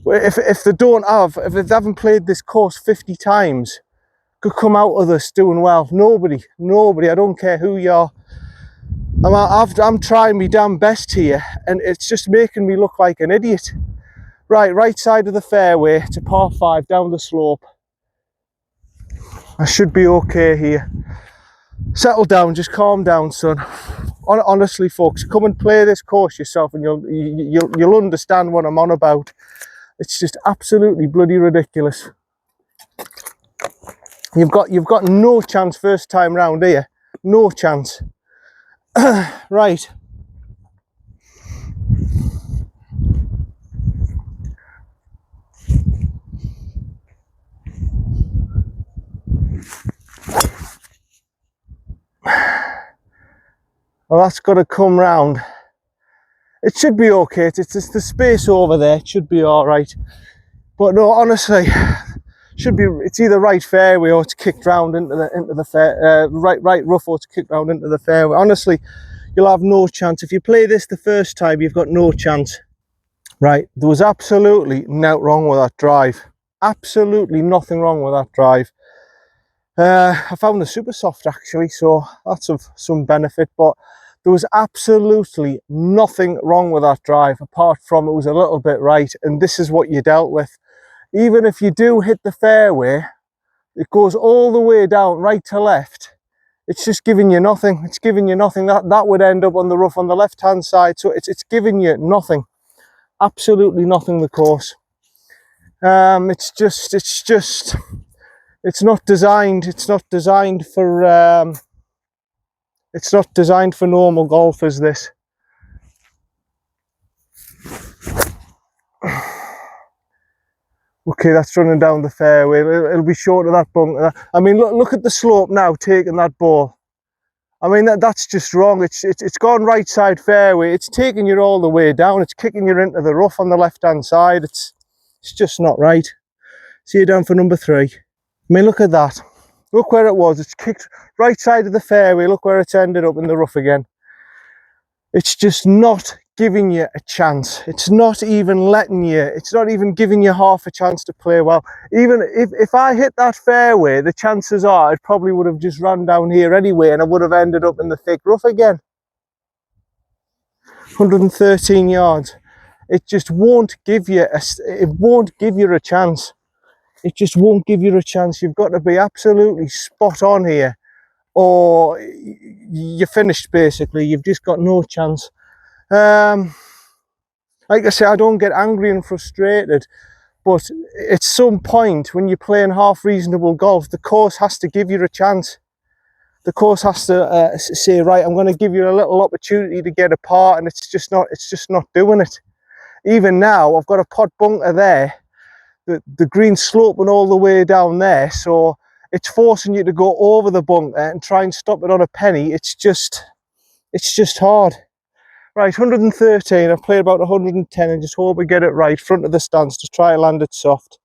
if they haven't played this course 50 times, could come out of this doing well. Nobody, I don't care who you are. I'm trying my damn best here, and it's just making me look like an idiot. Right side of the fairway to par 5 down the slope. I should be okay here. Settle down, just calm down, son. Honestly, folks, come and play this course yourself, and you'll understand what I'm on about. It's just absolutely bloody ridiculous. You've got no chance first time round here, no chance. Right. Well, that's got to come round. It should be okay. It's the space over there. It should be all right. But no, honestly, should be. It's either right fairway or it's kicked round into the fair. Right rough or it's kicked round into the fairway. Honestly, you'll have no chance. If you play this the first time, you've got no chance. Right, there was absolutely nothing wrong with that drive. Absolutely nothing wrong with that drive. I found the super soft actually, so that's of some benefit, but there was absolutely nothing wrong with that drive apart from it was a little bit right, and this is what you dealt with. Even if you do hit the fairway, it goes all the way down right to left. It's just giving you nothing. It's giving you nothing. That would end up on the rough on the left hand side, so it's giving you nothing. Absolutely nothing, the course. It's not designed for normal golfers, this. Okay, that's running down the fairway. It'll be short of that bunker. I mean, look at the slope now, taking that ball. I mean, that's just wrong. It's gone right side fairway. It's taking you all the way down. It's kicking you into the rough on the left-hand side. It's just not right. See you down for number 3. I mean, look at that. Look where it was. It's kicked right side of the fairway. Look where it's ended up in the rough again. It's just not giving you a chance. It's not even letting you. It's not even giving you half a chance to play well. Even if I hit that fairway, the chances are it probably would have just run down here anyway, and I would have ended up in the thick rough again. 113 yards. It just won't give you a chance. It just won't give you a chance. You've got to be absolutely spot on here, or you're finished basically. You've just got no chance. Like I say, I don't get angry and frustrated, but at some point when you're playing half reasonable golf, the course has to give you a chance. The course has to say, right, I'm going to give you a little opportunity to get a par, and it's just not doing it. Even now, I've got a pot bunker there. The green's sloping all the way down there, so it's forcing you to go over the bunker and try and stop it on a penny. It's just hard. Right, 113. I've played about 110 and just hope we get it right. Front of the stance, just try to land it soft.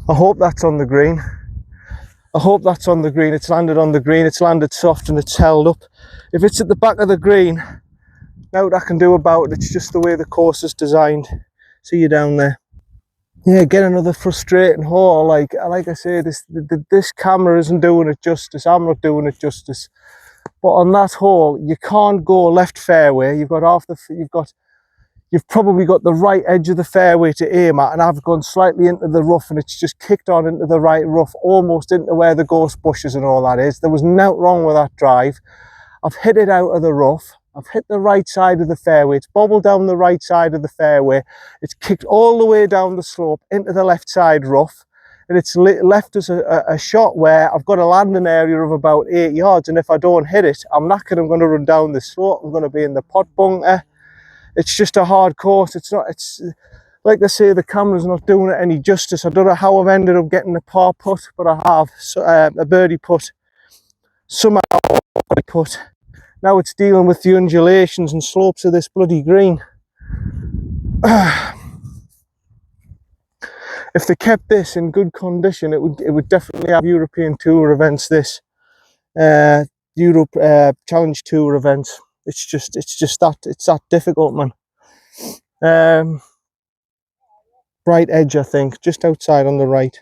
I hope that's on the green. I hope that's on the green. It's landed on the green. It's landed soft and it's held up. If it's at the back of the green, now what I can do about it, it's just the way the course is designed. See you down there. Yeah, get another frustrating hole. Like I say, this camera isn't doing it justice. I'm not doing it justice. But on that hole, you can't go left fairway. You've probably got the right edge of the fairway to aim at, and I've gone slightly into the rough, and it's just kicked on into the right rough, almost into where the ghost bushes and all that is. There was nothing wrong with that drive. I've hit it out of the rough. I've hit the right side of the fairway. It's bobbled down the right side of the fairway. It's kicked all the way down the slope into the left side rough. And it's left us a shot where I've got a landing area of about 8 yards. And if I don't hit it, I'm knackered. I'm going to run down the slope. I'm going to be in the pot bunker. It's just a hard course. It's like I say, the camera's not doing it any justice. I don't know how I've ended up getting a par putt, but I have. So, a birdie putt. Somehow a birdie putt. Now it's dealing with the undulations and slopes of this bloody green. If they kept this in good condition, it would definitely have European Tour events. This Europe Challenge Tour events. It's just that difficult, man. Right edge, I think, just outside on the right.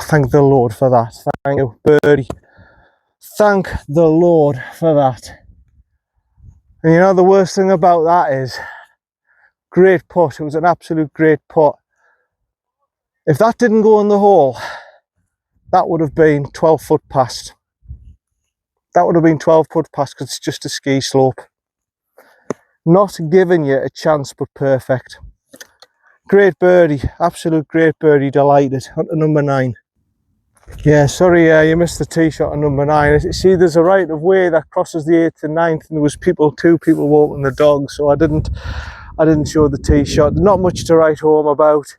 Thank the Lord for that. Thank you, Birdie. Thank the Lord for that. And you know, the worst thing about that is, great putt. It was an absolute great putt. If that didn't go in the hole, that would have been 12 foot past. That would have been 12 foot past, because it's just a ski slope. Not giving you a chance, but perfect. Great birdie, absolute great birdie, delighted. On to number 9. Yeah, sorry, you missed the tee shot on number 9. See, there's a right of way that crosses the 8th and 9th, and there was two people walking the dog, so I didn't show the tee shot. Not much to write home about.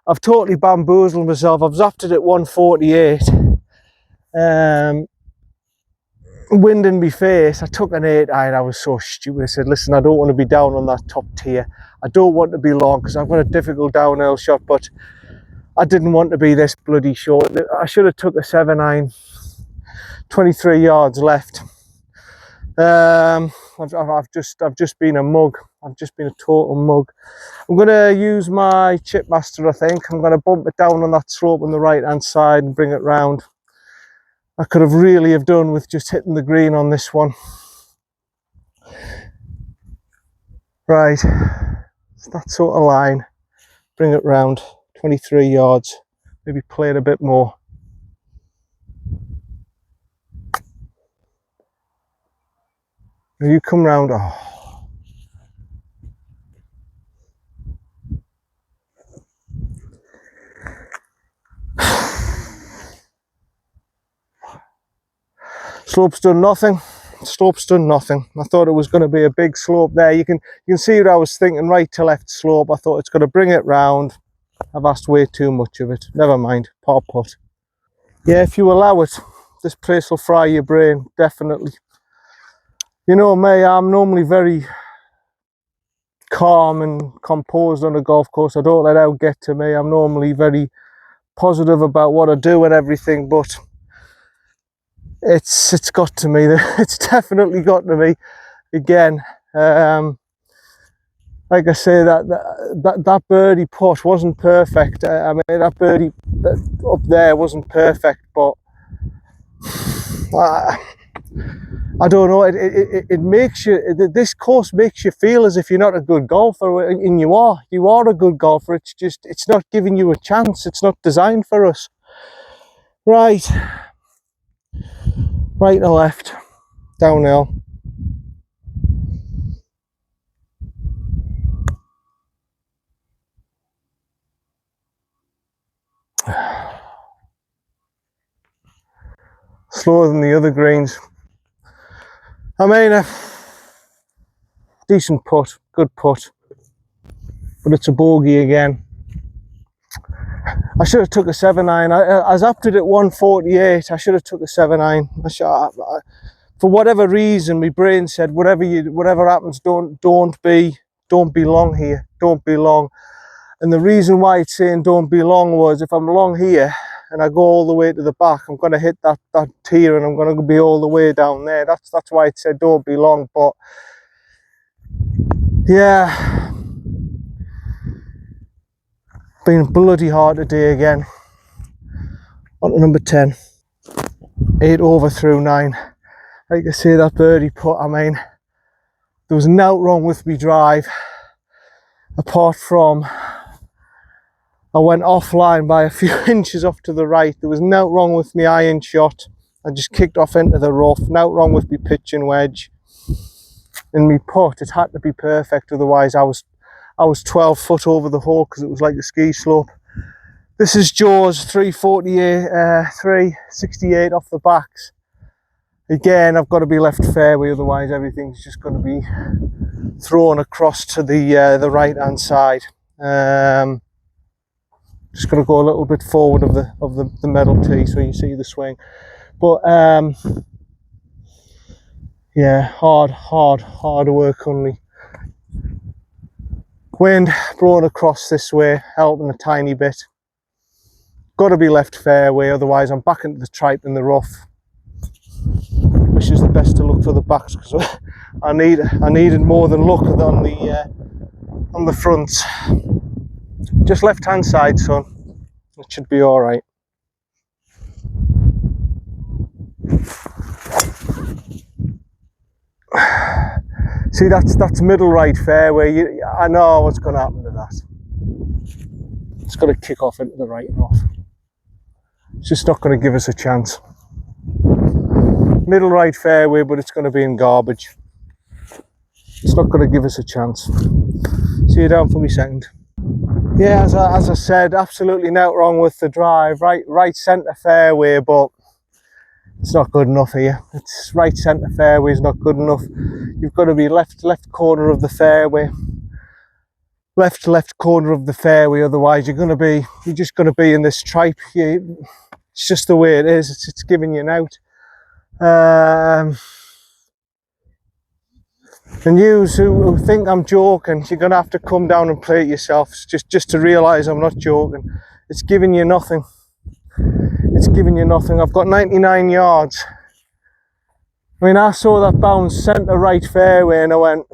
I've totally bamboozled myself. I've zapped it at 148. Wind in my face. I took an 8-iron. I was so stupid. I said, listen, I don't want to be down on that top tier. I don't want to be long, because I've got a difficult downhill shot, but I didn't want to be this bloody short. I should have took a 7-iron. 23 yards left. I've just been a mug. I've just been a total mug. I'm going to use my chip master, I think. I'm going to bump it down on that slope on the right hand side and bring it round. I could have really have done with just hitting the green on this one. Right, it's that sort of line. Bring it round, 23 yards. Maybe play it a bit more. You come round. Oh. Slope's done nothing. Slope's done nothing. I thought it was going to be a big slope there. You can see what I was thinking, right to left slope. I thought it's going to bring it round. I've asked way too much of it. Never mind, par putt. Yeah, if you allow it, this place will fry your brain, definitely. You know me, I'm normally very calm and composed on a golf course. I don't let out get to me. I'm normally very positive about what I do and everything, but it's got to me. It's definitely got to me again. Like I say, that birdie putt wasn't perfect. I mean, that birdie up there wasn't perfect, but I don't know. It makes you. This course makes you feel as if you're not a good golfer, and you are. You are a good golfer. It's just it's not giving you a chance. It's not designed for us. Right. Right and left, downhill. Slower than the other greens. I mean, a decent putt, good putt, but it's a bogey again. I should have took a 7-iron. I zapped it at 148. I should have took a 7-iron. for whatever reason, my brain said, whatever happens, don't be long here, don't be long. And the reason why it's saying don't be long was, if I'm long here and I go all the way to the back, I'm going to hit that tier and I'm going to be all the way down there. That's why it said don't be long. But yeah, been bloody hard today again. On to number 10. 8 over through 9. Like I say, that birdie putt, I mean, there was nothing wrong with me drive, apart from I went offline by a few inches off to the right. There was nothing wrong with me iron shot. I just kicked off into the rough. Nothing wrong with me pitching wedge. And me putt, it had to be perfect, otherwise I was 12 foot over the hole, because it was like a ski slope. This is Joe's 368 off the backs. Again, I've got to be left fairway, otherwise everything's just going to be thrown across to the right hand side. Just going to go a little bit forward of the metal tee so you see the swing. But yeah, hard work, Hunley. Wind blowing across this way, helping a tiny bit. Got to be left fairway, otherwise I'm back into the tripe in the rough. Wishes the best of luck for the backs, because I needed more than luck on the fronts. Just left hand side, son. It should be all right. See, that's middle right fairway. I know what's going to happen to that. It's going to kick off into the right and off. It's just not going to give us a chance. Middle right fairway, but it's going to be in garbage. It's not going to give us a chance. See you down for me second. Yeah, as I said, absolutely nothing wrong with the drive. Right centre fairway, but it's not good enough here. It's right centre fairway is not good enough. You've got to be left corner of the fairway. Left corner of the fairway, otherwise you're just going to be in this tripe. It's just the way it is. It's giving you an out. And you who think I'm joking, you're going to have to come down and play it yourself, just to realise I'm not joking. It's giving you nothing. It's giving you nothing. I've got 99 yards. I mean, I saw that bounce centre right fairway and I went,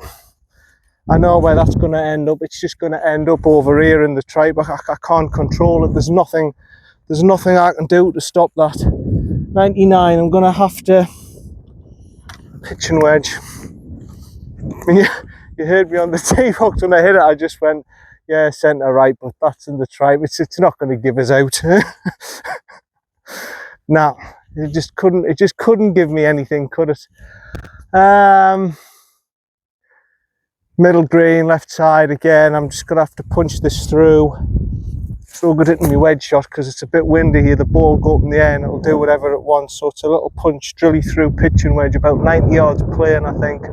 I know where that's going to end up. It's just going to end up over here in the tripe. I can't control it. There's nothing I can do to stop that. 99, I'm going to have to pitch and wedge. I mean, you heard me on the tee box when I hit it. I just went, yeah, centre right, but that's in the tripe. It's not going to give us out. Nah, it just couldn't give me anything, could it? Middle green, left side again. I'm just going to have to punch this through. So good hitting my wedge shot because it's a bit windy here. The ball go up in the air and it'll do whatever it wants. So it's a little punch, drilly through, pitch and wedge, about 90 yards playing, I think.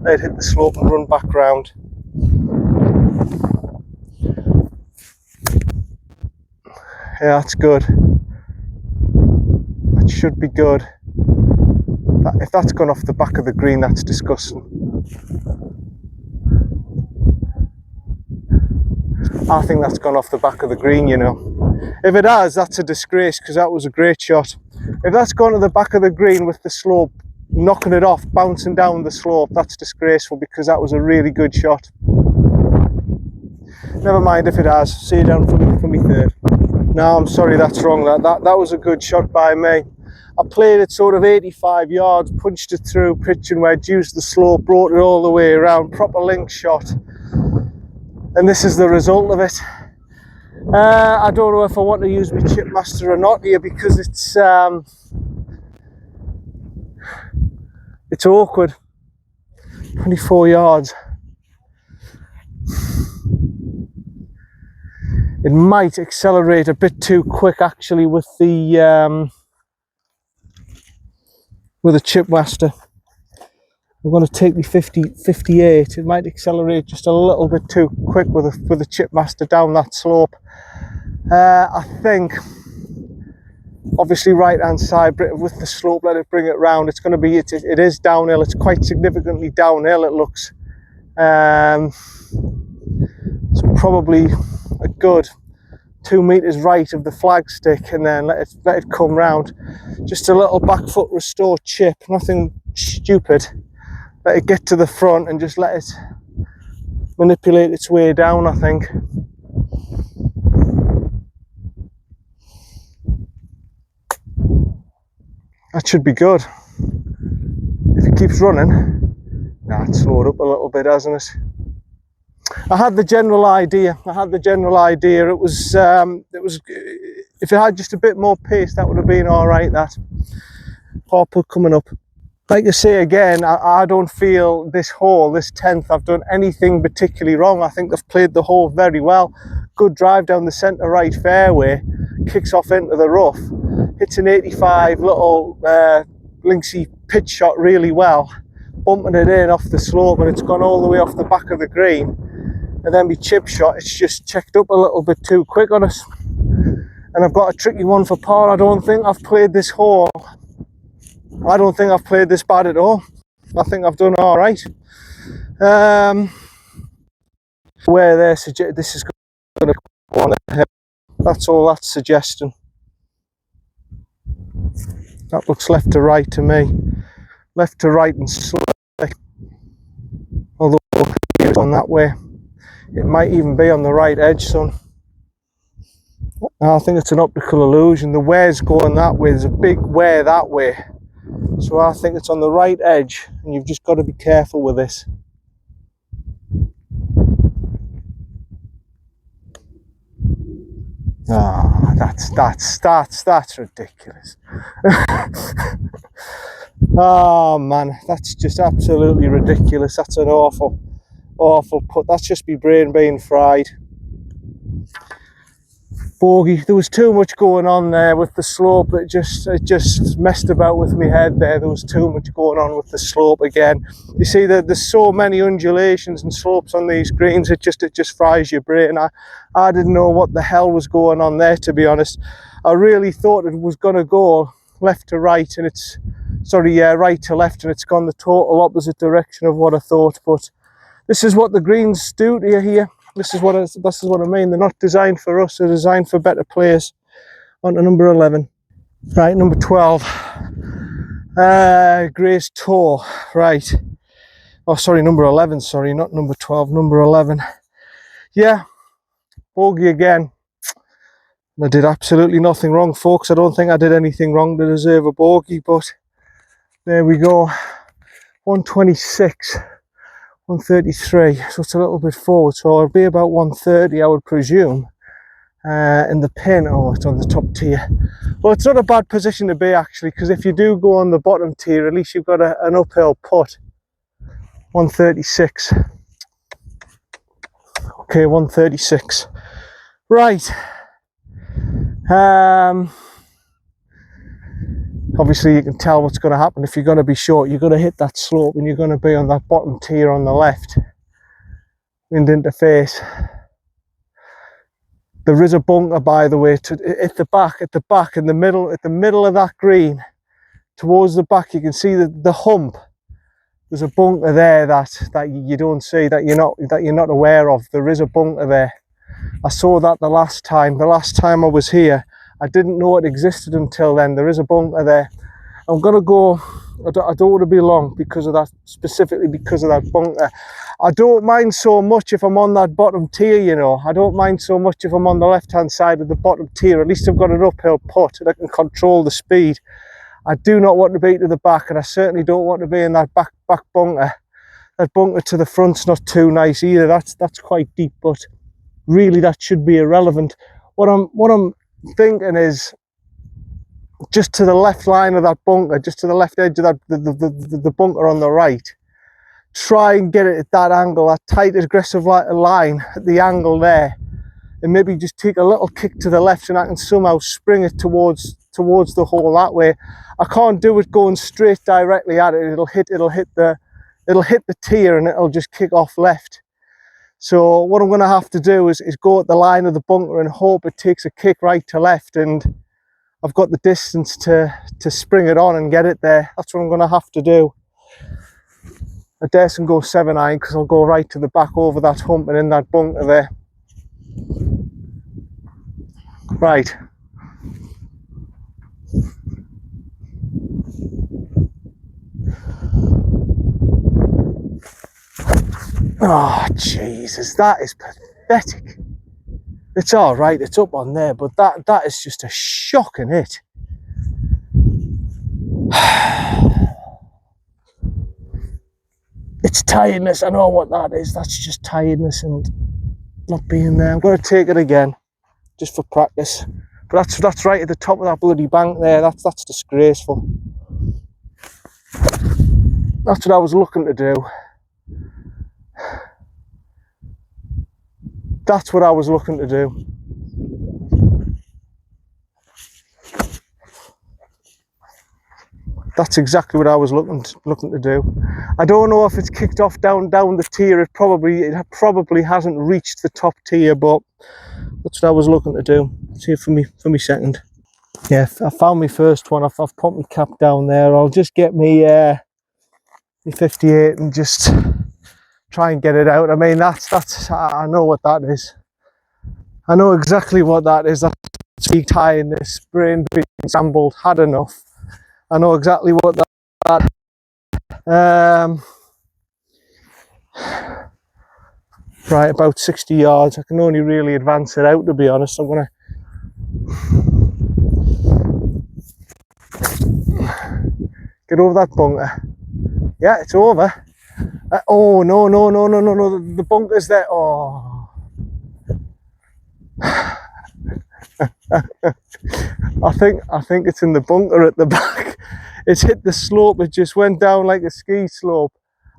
They'd hit the slope and run back round. Yeah, that's good. That should be good. If that's gone off the back of the green, that's disgusting. I think that's gone off the back of the green, you know. If it has, that's a disgrace because that was a great shot. If that's gone to the back of the green with the slope, knocking it off, bouncing down the slope, that's disgraceful because that was a really good shot. Never mind if it has. See you down for me third. No, I'm sorry, that's wrong. That was a good shot by me. I played it sort of 85 yards, punched it through, pitch and wedge, used the slope, brought it all the way around, proper link shot. And this is the result of it. I don't know if I want to use my chip master or not here because it's awkward. 24 yards. It might accelerate a bit too quick actually with the chip master. I'm going to take the 58. It might accelerate just a little bit too quick with the chip master down that slope. I think Obviously right hand side with the slope, let it bring it round. It's going to be, it is downhill, it's quite significantly downhill it looks. So probably a good 2 meters right of the flagstick, and then let it come round. Just a little back foot restore chip, nothing stupid. Let it get to the front and just let it manipulate its way down, I think. That should be good. If it keeps running, nah, it's slowed up a little bit, hasn't it? I had the general idea. It was, if it had just a bit more pace, that would have been all right. That purple coming up. Like I say again, I don't feel this hole, this 10th, I've done anything particularly wrong. I think they've played the hole very well. Good drive down the centre right fairway, kicks off into the rough, hits an 85 little linksy pitch shot really well, bumping it in off the slope, and it's gone all the way off the back of the green. And then my chip shot, it's just checked up a little bit too quick on us. And I've got a tricky one for par. I don't think I've played this hole. I don't think I've played this bad at all. I think I've done all right. Where they're suggesting this is going to go on the hill. That's all that's suggesting. That looks left to right to me. Left to right and slick. Although it's on that way. It might even be on the right edge, son. I think it's an optical illusion. The ware's going that way. There's a big wear that way. So I think it's on the right edge, and you've just got to be careful with this. Ah, that's ridiculous. Oh man, that's just absolutely ridiculous. That's an awful putt. That's just my brain being fried. Bogey. There was too much going on there with the slope. It just messed about with my head there. There was too much going on with the slope again. You see that there's so many undulations and slopes on these greens. It just fries your brain. I didn't know what the hell was going on there, to be honest. I really thought it was going to go left to right, and it's right to left, and it's gone the total opposite direction of what I thought. But this is what the greens do to you here. This is what I mean. They're not designed for us. They're designed for better players. On to number 11. Right, number 12. Gray's Toe. Right. Oh, sorry, number 11. Sorry, not number 12. Number 11. Yeah, bogey again. I did absolutely nothing wrong, folks. I don't think I did anything wrong to deserve a bogey, but there we go. 126. 133, so it's a little bit forward, so it'll be about 130, I would presume. In the pin, oh, it's on the top tier. Well, it's not a bad position to be, actually, because if you do go on the bottom tier, at least you've got an uphill putt. 136. Okay, 136. Right. Obviously you can tell what's going to happen. If you're going to be short, you're going to hit that slope, and you're going to be on that bottom tier on the left. Wind interface. There is a bunker, by the way, at the back, in the middle of that green, towards the back. You can see the hump. There's a bunker there that you don't see, that you're not aware of. There is a bunker there. I saw that the last time I was here. I didn't know it existed until then. There is a bunker there. I'm gonna go. I don't want to be long because of that, specifically because of that bunker. I don't mind so much if I'm on that bottom tier, you know. I don't mind so much if I'm on the left-hand side of the bottom tier. At least I've got an uphill putt and I can control the speed. I do not want to be to the back, and I certainly don't want to be in that back bunker. That bunker to the front's not too nice either. That's quite deep, but really that should be irrelevant. What I'm thinking is, just to the left line of that bunker, just to the left edge of that the bunker on the right, try and get it at that angle, that tight aggressive line at the angle there, and maybe just take a little kick to the left, and I can somehow spring it towards the hole that way. I can't do it going straight directly at it. It'll hit the tier, and it'll just kick off left. So what I'm going to have to do is go at the line of the bunker and hope it takes a kick right to left, and I've got the distance to spring it on and get it there. That's what I'm going to have to do. I dare and go 7-iron because I'll go right to the back over that hump and in that bunker there. Right. Oh, Jesus, that is pathetic. It's all right, it's up on there, but that is just a shocking hit. It's tiredness, I know what that is. That's just tiredness and not being there. I'm going to take it again, just for practice. But that's right at the top of that bloody bank there. That's disgraceful. That's what I was looking to do. That's what I was looking to do. That's exactly what I was looking to do. I don't know if it's kicked off down the tier. It probably hasn't reached the top tier, but that's what I was looking to do. See it for me second. Yeah, I found my first one. I've put my cap down there. I'll just get me 58 and just try and get it out. I mean, that's I know what that is. I know exactly what that is. That's big tiredness, brain being scrambled, had enough. I know exactly what that right, about 60 yards. I can only really advance it out, to be honest. I'm gonna get over that bunker. Yeah, it's over. Oh no, the bunker's there. Oh. I think it's in the bunker at the back. It's hit the slope. It just went down like a ski slope.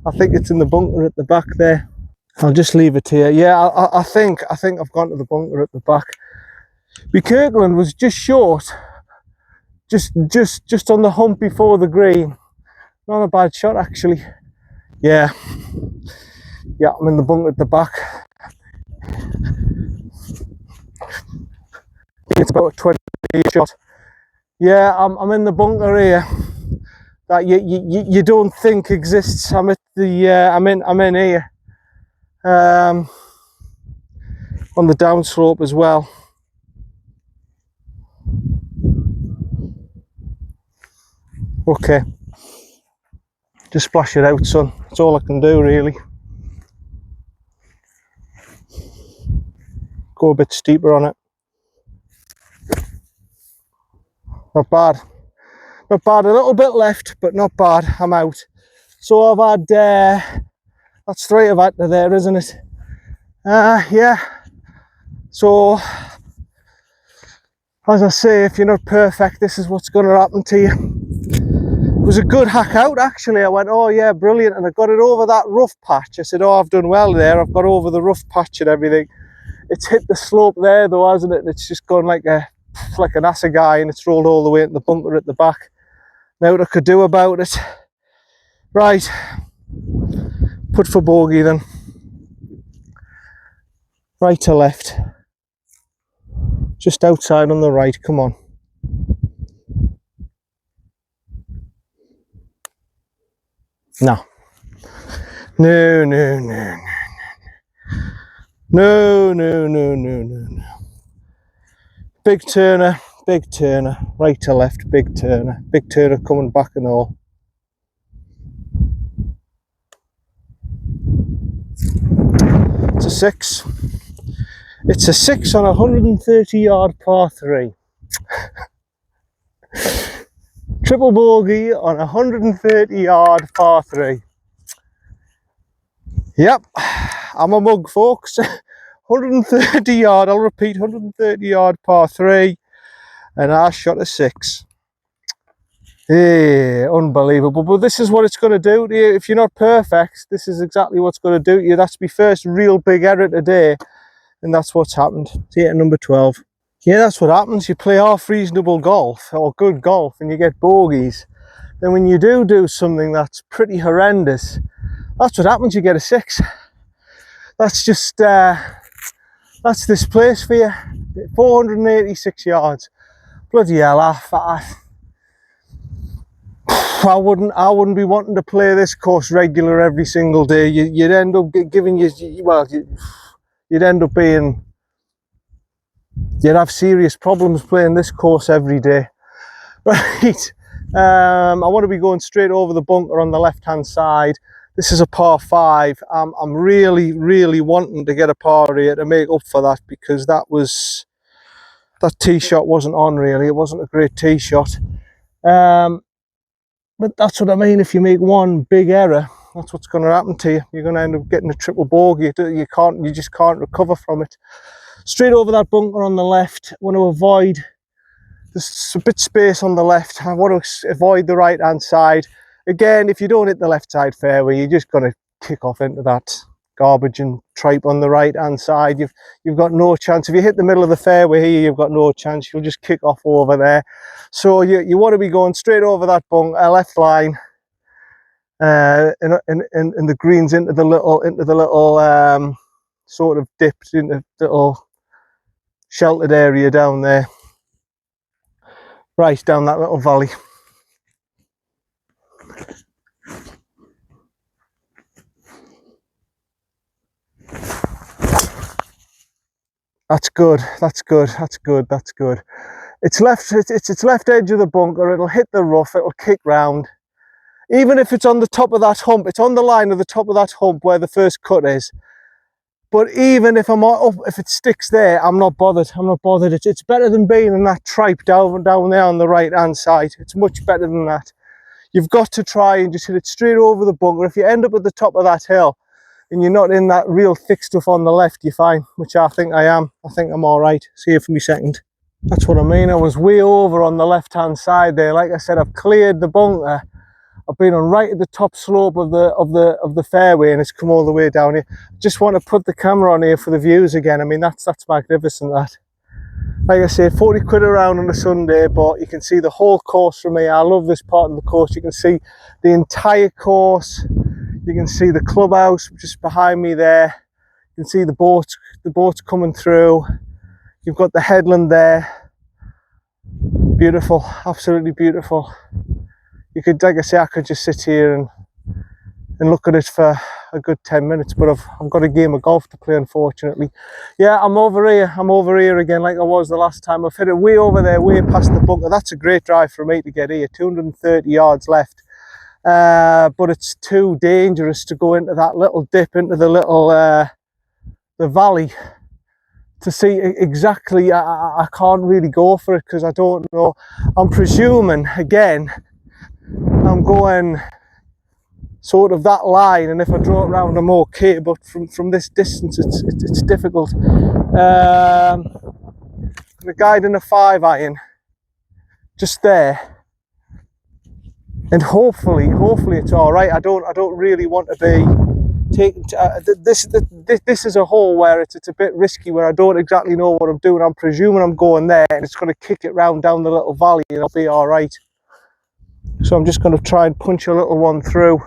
I think it's in the bunker at the back there. I'll just leave it here. Yeah, I think I've gone to the bunker at the back. My Kirkland was just short, just on the hump before the green. Not a bad shot actually. Yeah, I'm in the bunker at the back. It's about a 20 shot. Yeah, I'm in the bunker here that you don't think exists. I'm at the I'm in here on the downslope as well. Okay, just splash it out, son. That's all I can do really. Go a bit steeper on it. Not bad. Not bad. A little bit left, but not bad. I'm out. So I've had that's 3 I've had to there, isn't it? Yeah. So as I say, if you're not perfect, this is what's going to happen to you. It was a good hack out actually. I went, oh yeah, brilliant, and I got it over that rough patch. I said, oh, I've done well there. I've got over the rough patch and everything. It's hit the slope there though, hasn't it? And it's just gone like an assegai, and it's rolled all the way into the bunker at the back. Now what I could do about it. Right, put for bogey then. Right to left. Just outside on the right, come on. No. No. Big turner, right to left, big turner coming back and all. It's a 6. It's a 6 on a 130-yard par 3. Triple bogey on a 130-yard par 3. Yep, I'm a mug, folks. 130-yard, I'll repeat, 130-yard par 3, and I shot a 6. Yeah, unbelievable. But this is what it's going to do to you. If you're not perfect, this is exactly what's going to do to you. That's my first real big error today, and that's what's happened. See it at number 12. Yeah, that's what happens. You play half reasonable golf, or good golf, and you get bogeys. Then when you do something that's pretty horrendous, that's what happens. You get a 6. That's just that's this place for you. 486 yards. bloody hell, I wouldn't be wanting to play this course regular every single day. You'd end up giving you'd end up being, you'd have serious problems playing this course every day. Right, I want to be going straight over the bunker on the left hand side. This is a par 5. I'm really wanting to get a par here to make up for that, because that tee shot wasn't on really. It wasn't a great tee shot. But that's what I mean. If you make one big error, that's what's going to happen to you. You're going to end up getting a triple bogey. You just can't recover from it. Straight over that bunker on the left. I want to avoid, there's a bit of space on the left. I want to avoid the right hand side. Again, if you don't hit the left side fairway, you're just going to kick off into that garbage and tripe on the right hand side. You've got no chance. If you hit the middle of the fairway here, you've got no chance. You'll just kick off over there. So you want to be going straight over that bunker, left line, and the greens into the little sort of dipped into little sheltered area down there, right down that little valley. That's good. That's good. That's good. That's good. It's left edge of the bunker. It'll hit the rough. It'll kick round. Even if it's on the top of that hump, it's on the line of the top of that hump where the first cut is. But even if if it sticks there, I'm not bothered. I'm not bothered. It's better than being in that tripe down there on the right hand side. It's much better than that. You've got to try and just hit it straight over the bunker. If you end up at the top of that hill and you're not in that real thick stuff on the left, you're fine, which I think I am. I think I'm all right. See you for me second. That's what I mean. I was way over on the left hand side there. Like I said, I've cleared the bunker. I've been on right at the top slope of the fairway, and it's come all the way down here. Just want to put the camera on here for the views again. I mean, that's magnificent, that. Like I say, 40 quid around on a Sunday, but you can see the whole course from here. I love this part of the course. You can see the entire course. You can see the clubhouse just behind me there. You can see the boats coming through. You've got the headland there. Beautiful, absolutely beautiful. You could, like I say, I could just sit here and look at it for a good 10 minutes, but I've got a game of golf to play, unfortunately. Yeah, I'm over here again like I was the last time. I've hit it way over there, way past the bunker. That's a great drive for me to get here, 230 yards left. But it's too dangerous to go into that little dip, into the little the valley, to see exactly. I can't really go for it because I don't know. I'm presuming, again, I'm going sort of that line, and if I draw it round I'm okay, but from this distance it's difficult. The guide in a 5-iron just there, and hopefully it's all right. I don't really want to be taking this is a hole where it's a bit risky, where I don't exactly know what I'm doing. I'm presuming I'm going there, and it's going to kick it round down the little valley, and I'll be all right. So I'm just going to try and punch a little one through.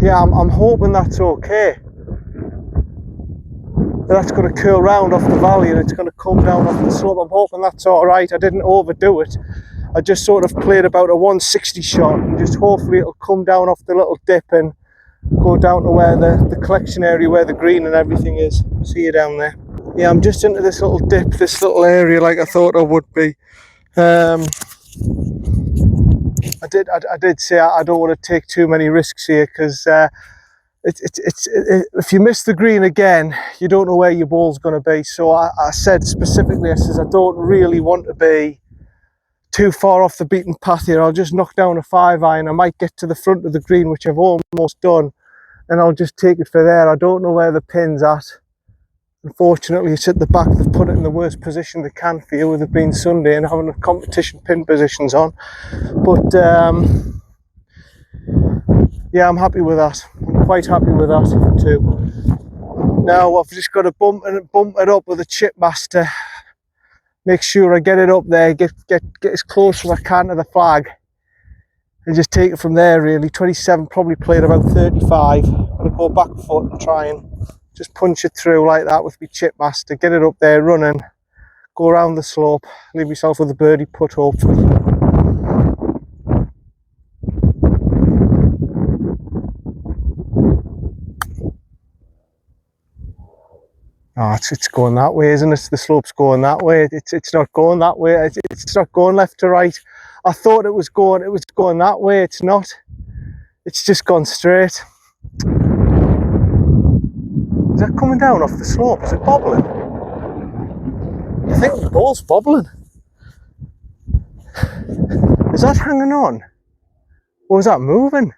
Yeah, I'm hoping that's okay. That's going to curl round off the valley and it's going to come down off the slope. I'm hoping that's all right. I didn't overdo it. I just sort of played about a 160 shot, and just hopefully it'll come down off the little dip and go down to where the collection area, where the green and everything is. See you down there. Yeah, I'm just into this little dip, this little area, like I thought I would be. I did say I don't want to take too many risks here, because if you miss the green again, you don't know where your ball's going to be. So I said specifically, I says I don't really want to be too far off the beaten path here. I'll just knock down a 5-iron. I might get to the front of the green, which I've almost done, and I'll just take it for there. I don't know where the pin's at. Unfortunately, it's at the back. They've put it in the worst position they can for you, with it being Sunday and having a competition pin positions on. But yeah, I'm happy with that. I'm quite happy with that too. Now I've just got to bump it up with a chip master. Make sure I get it up there, get as close as I can to the flag, and just take it from there really. 27, probably played about 35. I'm going to go back foot and try and just punch it through like that with my chip master, get it up there running, go around the slope, leave myself with a birdie putt hopefully. Oh, it's going that way, isn't it? The slope's going that way. It's not going that way. It's not going left to right. I thought it was going that way. It's not. It's just gone straight. Is that coming down off the slope? Is it bobbling? I think the ball's bobbling. Is that hanging on? Or is that moving?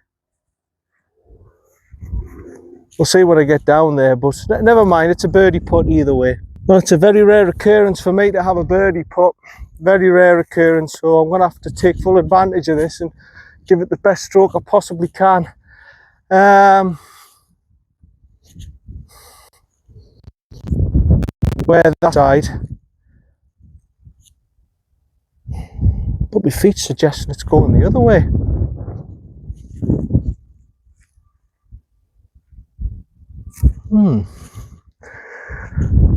We'll see when I get down there, but never mind, it's a birdie putt either way. Well, it's a very rare occurrence for me to have a birdie putt. Very rare occurrence, so I'm going to have to take full advantage of this and give it the best stroke I possibly can. Where that side, but my feet's suggesting it's going the other way.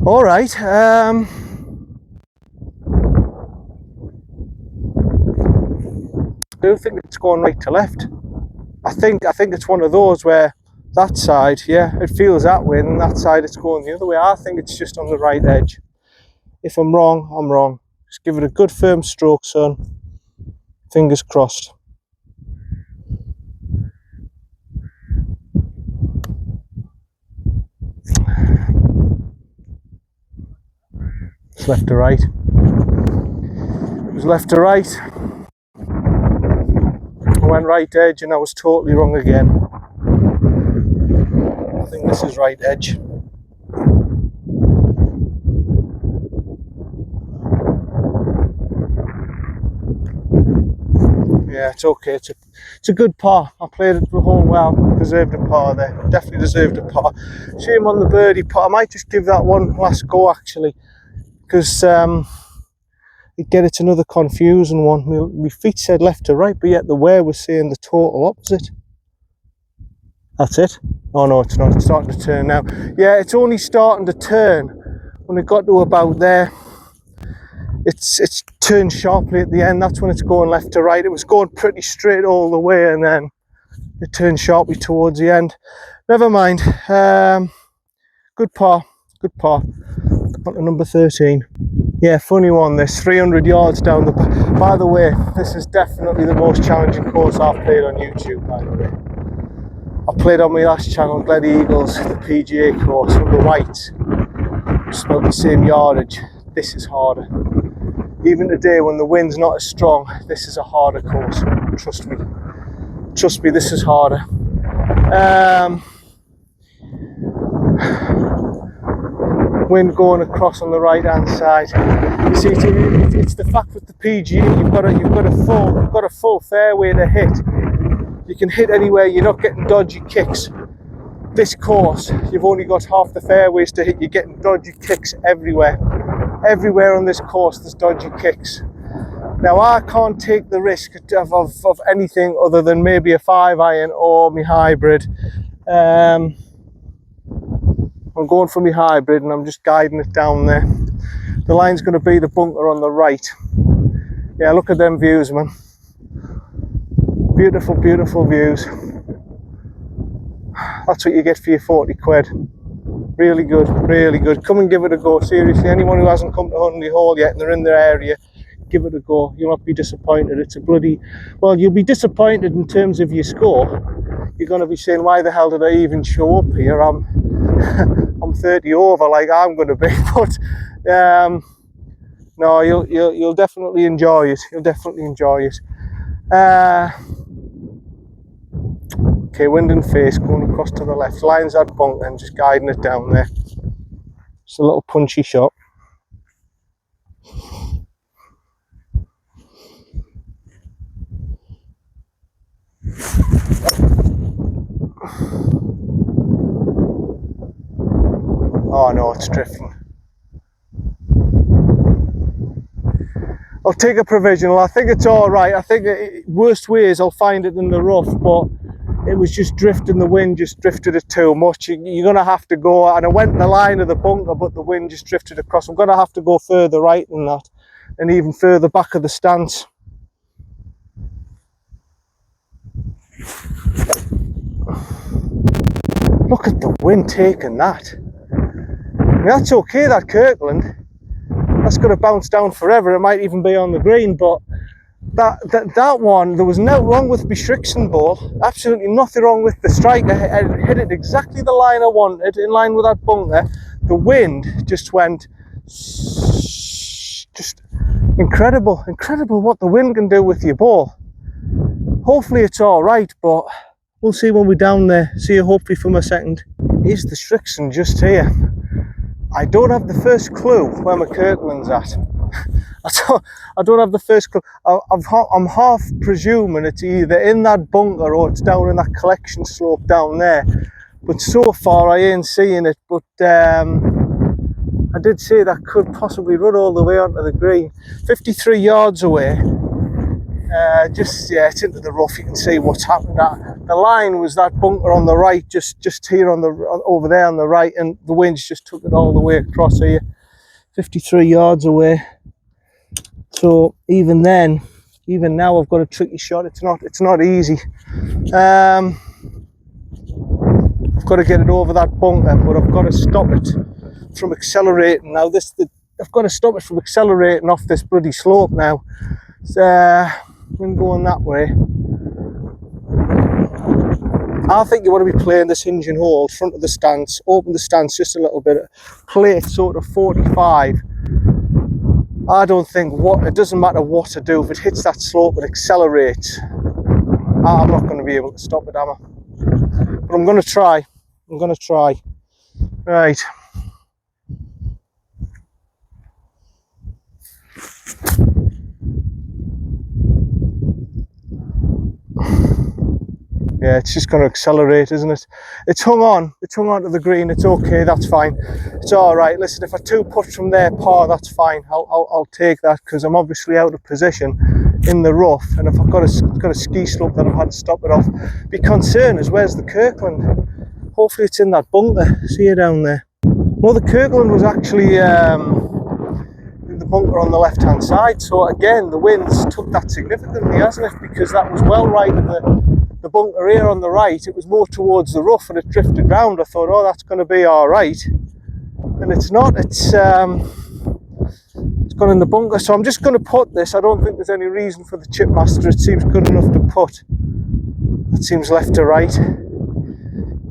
All right. I do think it's going right to left. I think it's one of those where that side, yeah, it feels that way, and that side it's going the other way. I think it's just on the right edge. If I'm wrong, I'm wrong. Just give it a good firm stroke, son. Fingers crossed. It's left to right. It was left to right. I went right edge and I was totally wrong again. I think this is right edge. Yeah, it's okay. It's a good par. I played it the whole well. Deserved a par there. Definitely deserved a par. Shame on the birdie putt. I might just give that one last go actually, because it's another confusing one. My feet said left to right, but yet the wear was saying the total opposite. That's it. Oh no, it's not. It's starting to turn now. Yeah, it's only starting to turn when it got to about there. It's turned sharply at the end. That's when it's going left to right. It was going pretty straight all the way, and then it turned sharply towards the end. Never mind. Good par. Good par. On to number 13. Yeah, funny one. This 300 yards down the. By the way, this is definitely the most challenging course I've played on YouTube. By the way, I played on my last channel, Gled Eagles, the PGA course from the whites. It's about the same yardage. This is harder. Even today, when the wind's not as strong, this is a harder course. Trust me. Trust me, this is harder. Wind going across on the right hand side. You see, it's the fact with the PGA, you've got a full fairway to hit. You can hit anywhere. You're not getting dodgy kicks. This course, you've only got half the fairways to hit. You're getting dodgy kicks everywhere. Everywhere on this course, there's dodgy kicks. Now, I can't take the risk of anything other than maybe a 5-iron or my hybrid. I'm going for my hybrid and I'm just guiding it down there. The line's going to be the bunker on the right. Yeah, look at them views, man. Beautiful, beautiful views. That's what you get for your 40 quid. Really good, really good. Come and give it a go, seriously. Anyone who hasn't come to Hunley Hall yet and they're in their area, give it a go. You'll not be disappointed. It's a bloody... Well, you'll be disappointed in terms of your score. You're going to be saying, why the hell did I even show up here? I'm 30 over like I'm going to be. But no, you'll definitely enjoy it. You'll definitely enjoy it. Okay, wind and face going across to the left. Line's that bunk and just guiding it down there. Just a little punchy shot. Oh no, it's drifting. I'll take a provisional. I think it's all right. I think worst ways I'll find it in the rough, but it was just drifting. The wind just drifted it too much. You're going to have to go, and I went in the line of the bunker, but the wind just drifted across. I'm going to have to go further right than that, and even further back of the stance. Look at the wind taking that. I mean, that's okay, that Kirkland. That's going to bounce down forever. It might even be on the green, but that one, there was no wrong with my Strixon ball. Absolutely nothing wrong with the strike. I hit it exactly the line I wanted, in line with that bunker. The wind just went, just incredible what the wind can do with your ball. Hopefully it's all right, but we'll see when we're down there. See you hopefully from a second. Is the Strixon just here? I don't have the first clue where my Kirkland's at. I don't have the first clue. I'm half presuming it's either in that bunker or it's down in that collection slope down there. But so far I ain't seeing it. But I did say that could possibly run all the way onto the green. 53 yards away. Yeah, it's into the rough. You can see what's happened. The line was that bunker on the right, just here over there on the right, and the winds just took it all the way across here. 53 yards away. So even now I've got a tricky shot. It's not easy. I've got to get it over that bunker, but I've got to stop it from accelerating. Now I've got to stop it from accelerating off this bloody slope now. I'm going that way. I think you want to be playing this hinging hole, front of the stance, open the stance just a little bit, play it sort of 45. I don't think it doesn't matter what to do. If it hits that slope and accelerates, I'm not going to be able to stop it, am I? But I'm going to try. Right. Yeah, it's just going to accelerate, isn't it? It's hung on to the green. It's okay, that's fine. It's all right. Listen, if I two putt from there par, that's fine. I'll take that, because I'm obviously out of position in the rough, and if I've got a ski slope, then I've had to stop it off. Be concerned is where's the Kirkland? Hopefully it's in that bunker. See you down there. Well, the Kirkland was actually in the bunker on the left hand side, so again the winds took that significantly, hasn't it? Because that was well right of the bunker here on the right. It was more towards the rough and it drifted round. I thought, oh, that's going to be all right, and it's not. It's gone in the bunker, so I'm just going to putt this. I don't think there's any reason for the Chipmaster. It seems good enough to putt. That seems left to right.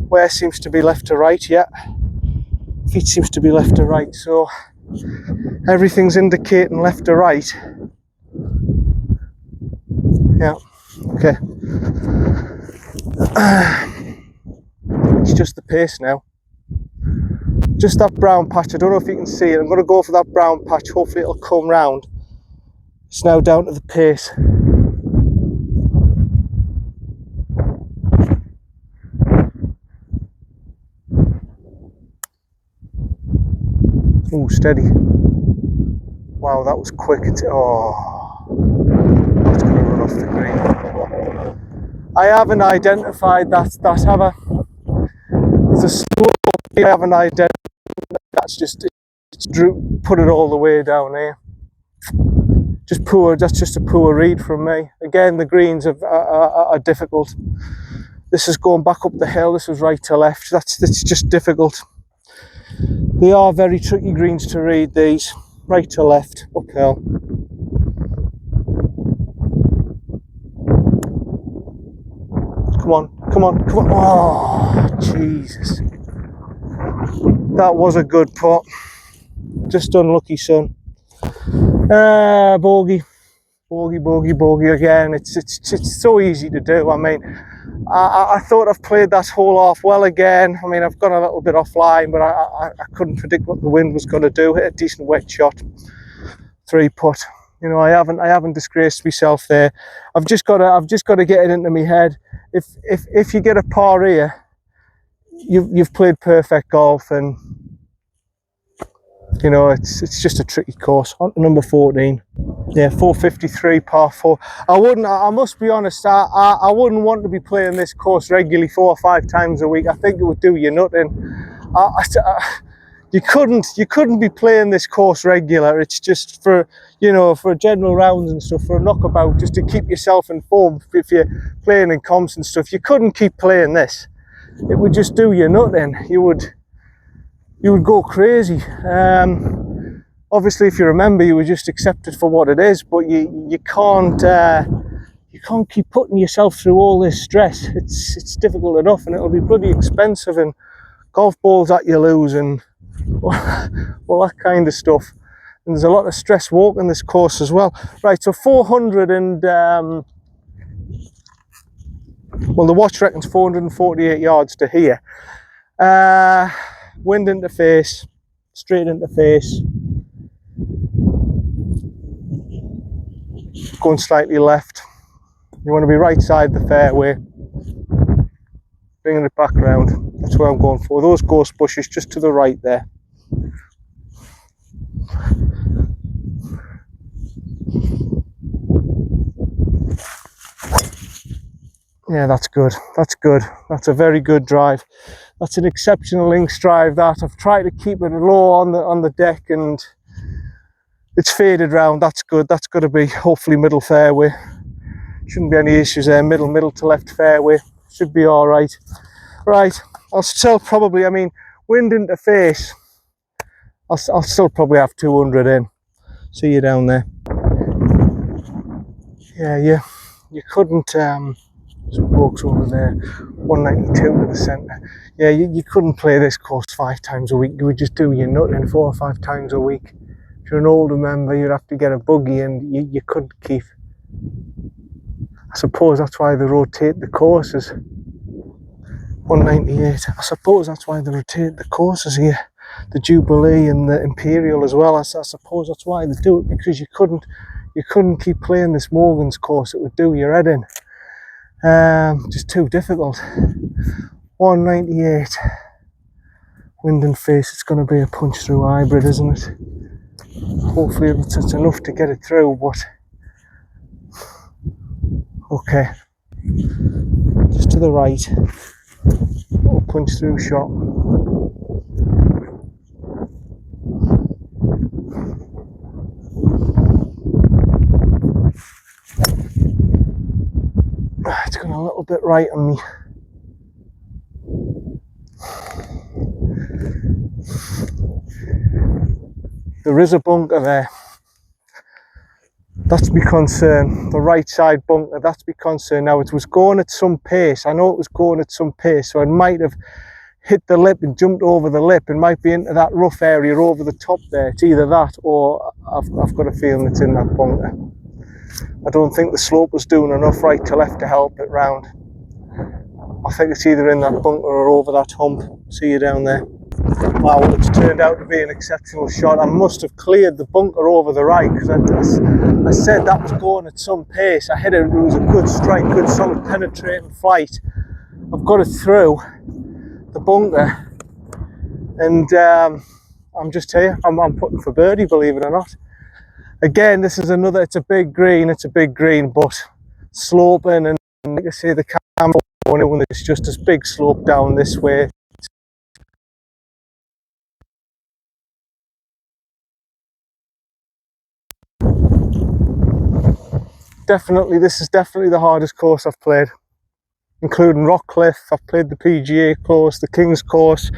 Where seems to be left to right, yeah. Feet seems to be left to right, so everything's indicating left to right. Yeah, okay. It's just the pace now. Just that brown patch. I don't know if you can see it. I'm going to go for that brown patch. Hopefully it'll come round. It's now down to the pace. Oh, steady. Wow, that was quick. Oh, that's going to run off the green. I haven't identified that, have I? There's a slope I haven't identified. That's just, put it all the way down here. Just poor, that's just a poor read from me. Again, the greens are difficult. This is going back up the hill, this was right to left. It's just difficult. They are very tricky greens to read, these. Right to left, uphill. Come on, come on, come on. Oh, Jesus. That was a good putt. Just unlucky, son. Bogey. Bogey again. It's so easy to do. I mean, I thought I've played that hole off well again. I mean, I've gone a little bit offline, but I couldn't predict what the wind was going to do. Hit a decent wet shot, 3-putt. You know, I haven't disgraced myself there. I've just got to get it into my head. If you get a par here, you've played perfect golf, and You know, it's just a tricky course. On to number 14. Yeah, 453 par 4. I must be honest, I wouldn't want to be playing this course regularly 4 or 5 times a week. I think it would do you nothing. You couldn't be playing this course regular. It's just for, you know, for general rounds and stuff, for a knockabout, just to keep yourself informed. If you're playing in comps and stuff, you couldn't keep playing this. It would just do you nothing. You would go crazy. Obviously, if you remember, you would just accept it for what it is, but you can't keep putting yourself through all this stress. It's difficult enough, and it'll be bloody expensive, and golf balls that you lose, and all that kind of stuff. And there's a lot of stress walking this course as well. Right, so 400 and well, the watch reckons 448 yards to here. Wind into face, straight into face, going slightly left. You want to be right side the fairway, bringing it back round. That's where I'm going for. Those ghost bushes just to the right there. Yeah, that's good. That's good. That's a very good drive. That's an exceptional links drive. That I've tried to keep it low on the deck, and it's faded round. That's good. That's got to be hopefully middle fairway. Shouldn't be any issues there. Middle to left fairway. Should be all right. Right. I'll still probably, I mean, wind into face, I'll still probably have 200 in. See you down there. Yeah, you couldn't, some blokes over there, 192 to the centre. Yeah, you couldn't play this course 5 times a week. You would just do your nothing 4 or 5 times a week. If you're an older member, you'd have to get a bogey, and you couldn't keep. I suppose that's why they rotate the courses. 198. I suppose that's why they rotate the courses here. The Jubilee and the Imperial as well. I suppose that's why they do it, because you couldn't keep playing this Morgans course. It would do your head in. Just too difficult. 198. Wind and face. It's going to be a punch through hybrid, isn't it? Hopefully it's enough to get it through, but okay. Just to the right. Little punch through shot. It's gone a little bit right on me. There is a bunker there. That's my concern. The right side bunker, that's my concern. Now, it was going at some pace. I know it was going at some pace, so it might have hit the lip and jumped over the lip, and might be into that rough area over the top there. It's either that, or I've got a feeling it's in that bunker. I don't think the slope was doing enough right to left to help it round. I think it's either in that bunker or over that hump. See you down there. Wow, well, it's turned out to be an exceptional shot. I must have cleared the bunker over the right, because I said that was going at some pace. I hit it, it was a good strike, good solid penetrating flight. I've got it through the bunker, and I'm just here. I'm putting for birdie, believe it or not. Again, this is another, it's a big green, but sloping, and like I say, the camera going, it's just this big slope down this way. Definitely, this is definitely the hardest course I've played, including Rockcliffe. I've played the PGA course, the King's course,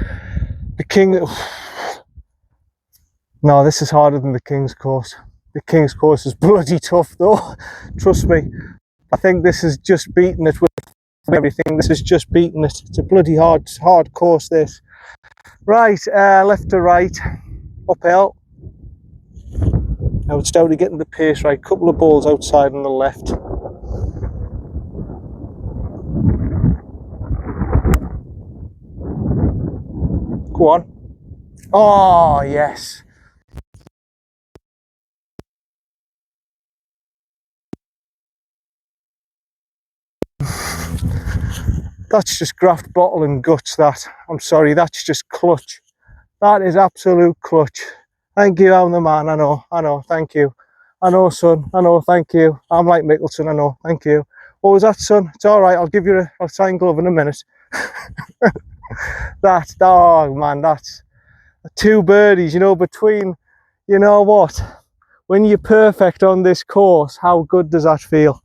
No, this is harder than the King's course. The King's course is bloody tough though, trust me. I think this is just beating it with everything. This is just beating it. It's a bloody hard course, this. Right, left to right, uphill. Now it's down to getting the pace right. Couple of balls outside on the left. Go on. Oh, yes. That's just graft, bottle and guts, that. I'm sorry, that's just clutch. That is absolute clutch. Thank you, I'm the man, I know, thank you. I know, son, I know, thank you. I'm like Mickelson, I know, thank you. What was that, son? It's all right, I'll sign glove in a minute. That's, oh man, that's 2 birdies, you know, between, you know what? When you're perfect on this course, how good does that feel?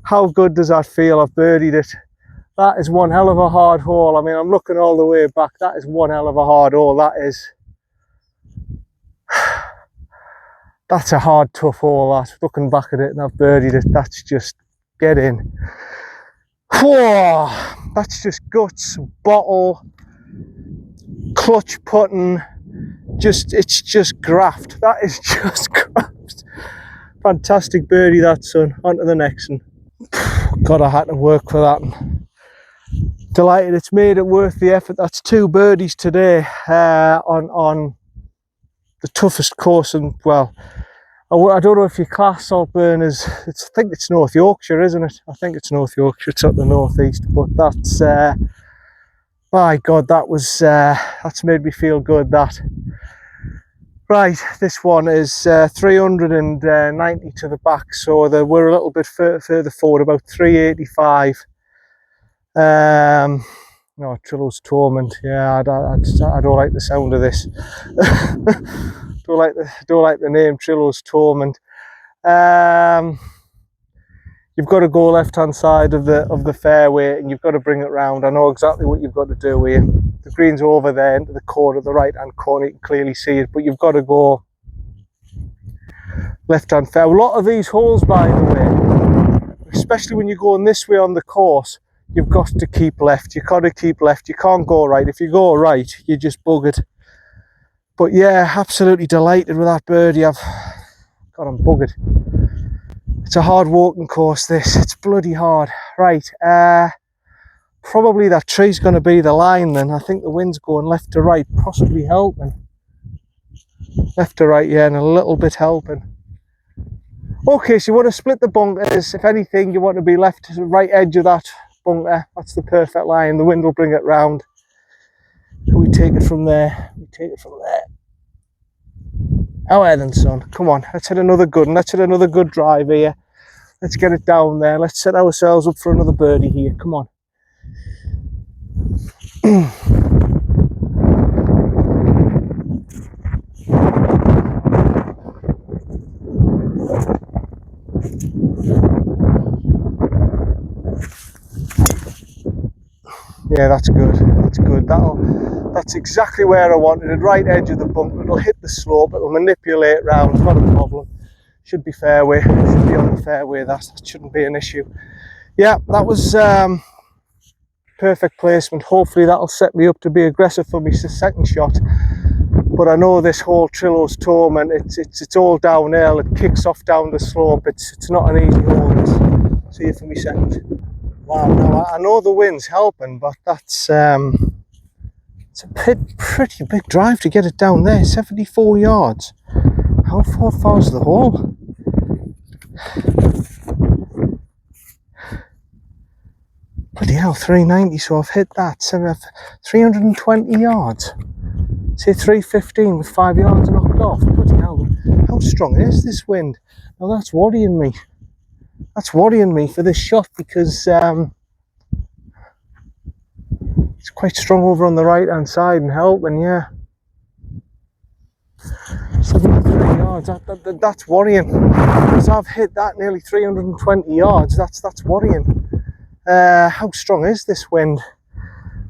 How good does that feel? I've birdied it. That is one hell of a hard hole. I mean, I'm looking all the way back. That is one hell of a hard hole. That's a hard, tough hole, that. Looking back at it and I've birdied it. That's just, get in. Whoa, that's just guts, bottle, clutch putting. It's just graft. That is just graft. Fantastic birdie that, son. On to the next one. God, I had to work for that. Delighted it's made it worth the effort. That's 2 birdies today on the toughest course. And well, I don't know if you class Saltburn as, I think it's North Yorkshire, isn't it? I think it's North Yorkshire, it's up the northeast, but that's, by God, that's made me feel good, that. Right, this one is 390 to the back, so we're a little bit further forward, about 385. No, Trillow's Torment. Yeah, I don't like the sound of this. don't like the name Trillow's Torment. You've got to go left hand side of the fairway, and you've got to bring it round. I know exactly what you've got to do here. The green's over there into the corner, the right hand corner, you can clearly see it, but you've got to go left hand fair. A lot of these holes, by the way, especially when you're going this way on the course, you've got to keep left. You've got to keep left. You can't go right. If you go right, you're just buggered. But yeah, absolutely delighted with that birdie. I'm buggered. It's a hard walking course, this. It's bloody hard. Right, probably that tree's going to be the line then. I think the wind's going left to right, possibly helping. Left to right, yeah, and a little bit helping. Okay, so you want to split the bunkers. If anything, you want to be left to the right edge of that bunker. That's the perfect line. The wind will bring it round. We take it from there. We take it from there. Oh, then, son. Come on. Let's hit another good one. Let's hit another good drive here. Let's get it down there. Let's set ourselves up for another birdie here. Come on. Yeah, that's good. That's good. That's exactly where I wanted it. Right edge of the bunker. It'll hit the slope. It'll manipulate round. Not a problem. Should be fairway. Should be on the fairway. That shouldn't be an issue. Yeah, that was perfect placement. Hopefully that'll set me up to be aggressive for my second shot. But I know this whole Trillow's Torment, it's all downhill. It kicks off down the slope. It's not an easy hole. See you for me second. Wow, now I know the wind's helping, but that's it's a pretty big drive to get it down there. 74 yards. How far is the hole? Bloody hell, 390, so I've hit that. 320 yards. Say 315 with 5 yards knocked off. Bloody hell, how strong is this wind? Now that's worrying me. That's worrying me for this shot, because it's quite strong over on the right hand side and helping, yeah. 73 yards, that's worrying. Because I've hit that nearly 320 yards, that's worrying. How strong is this wind?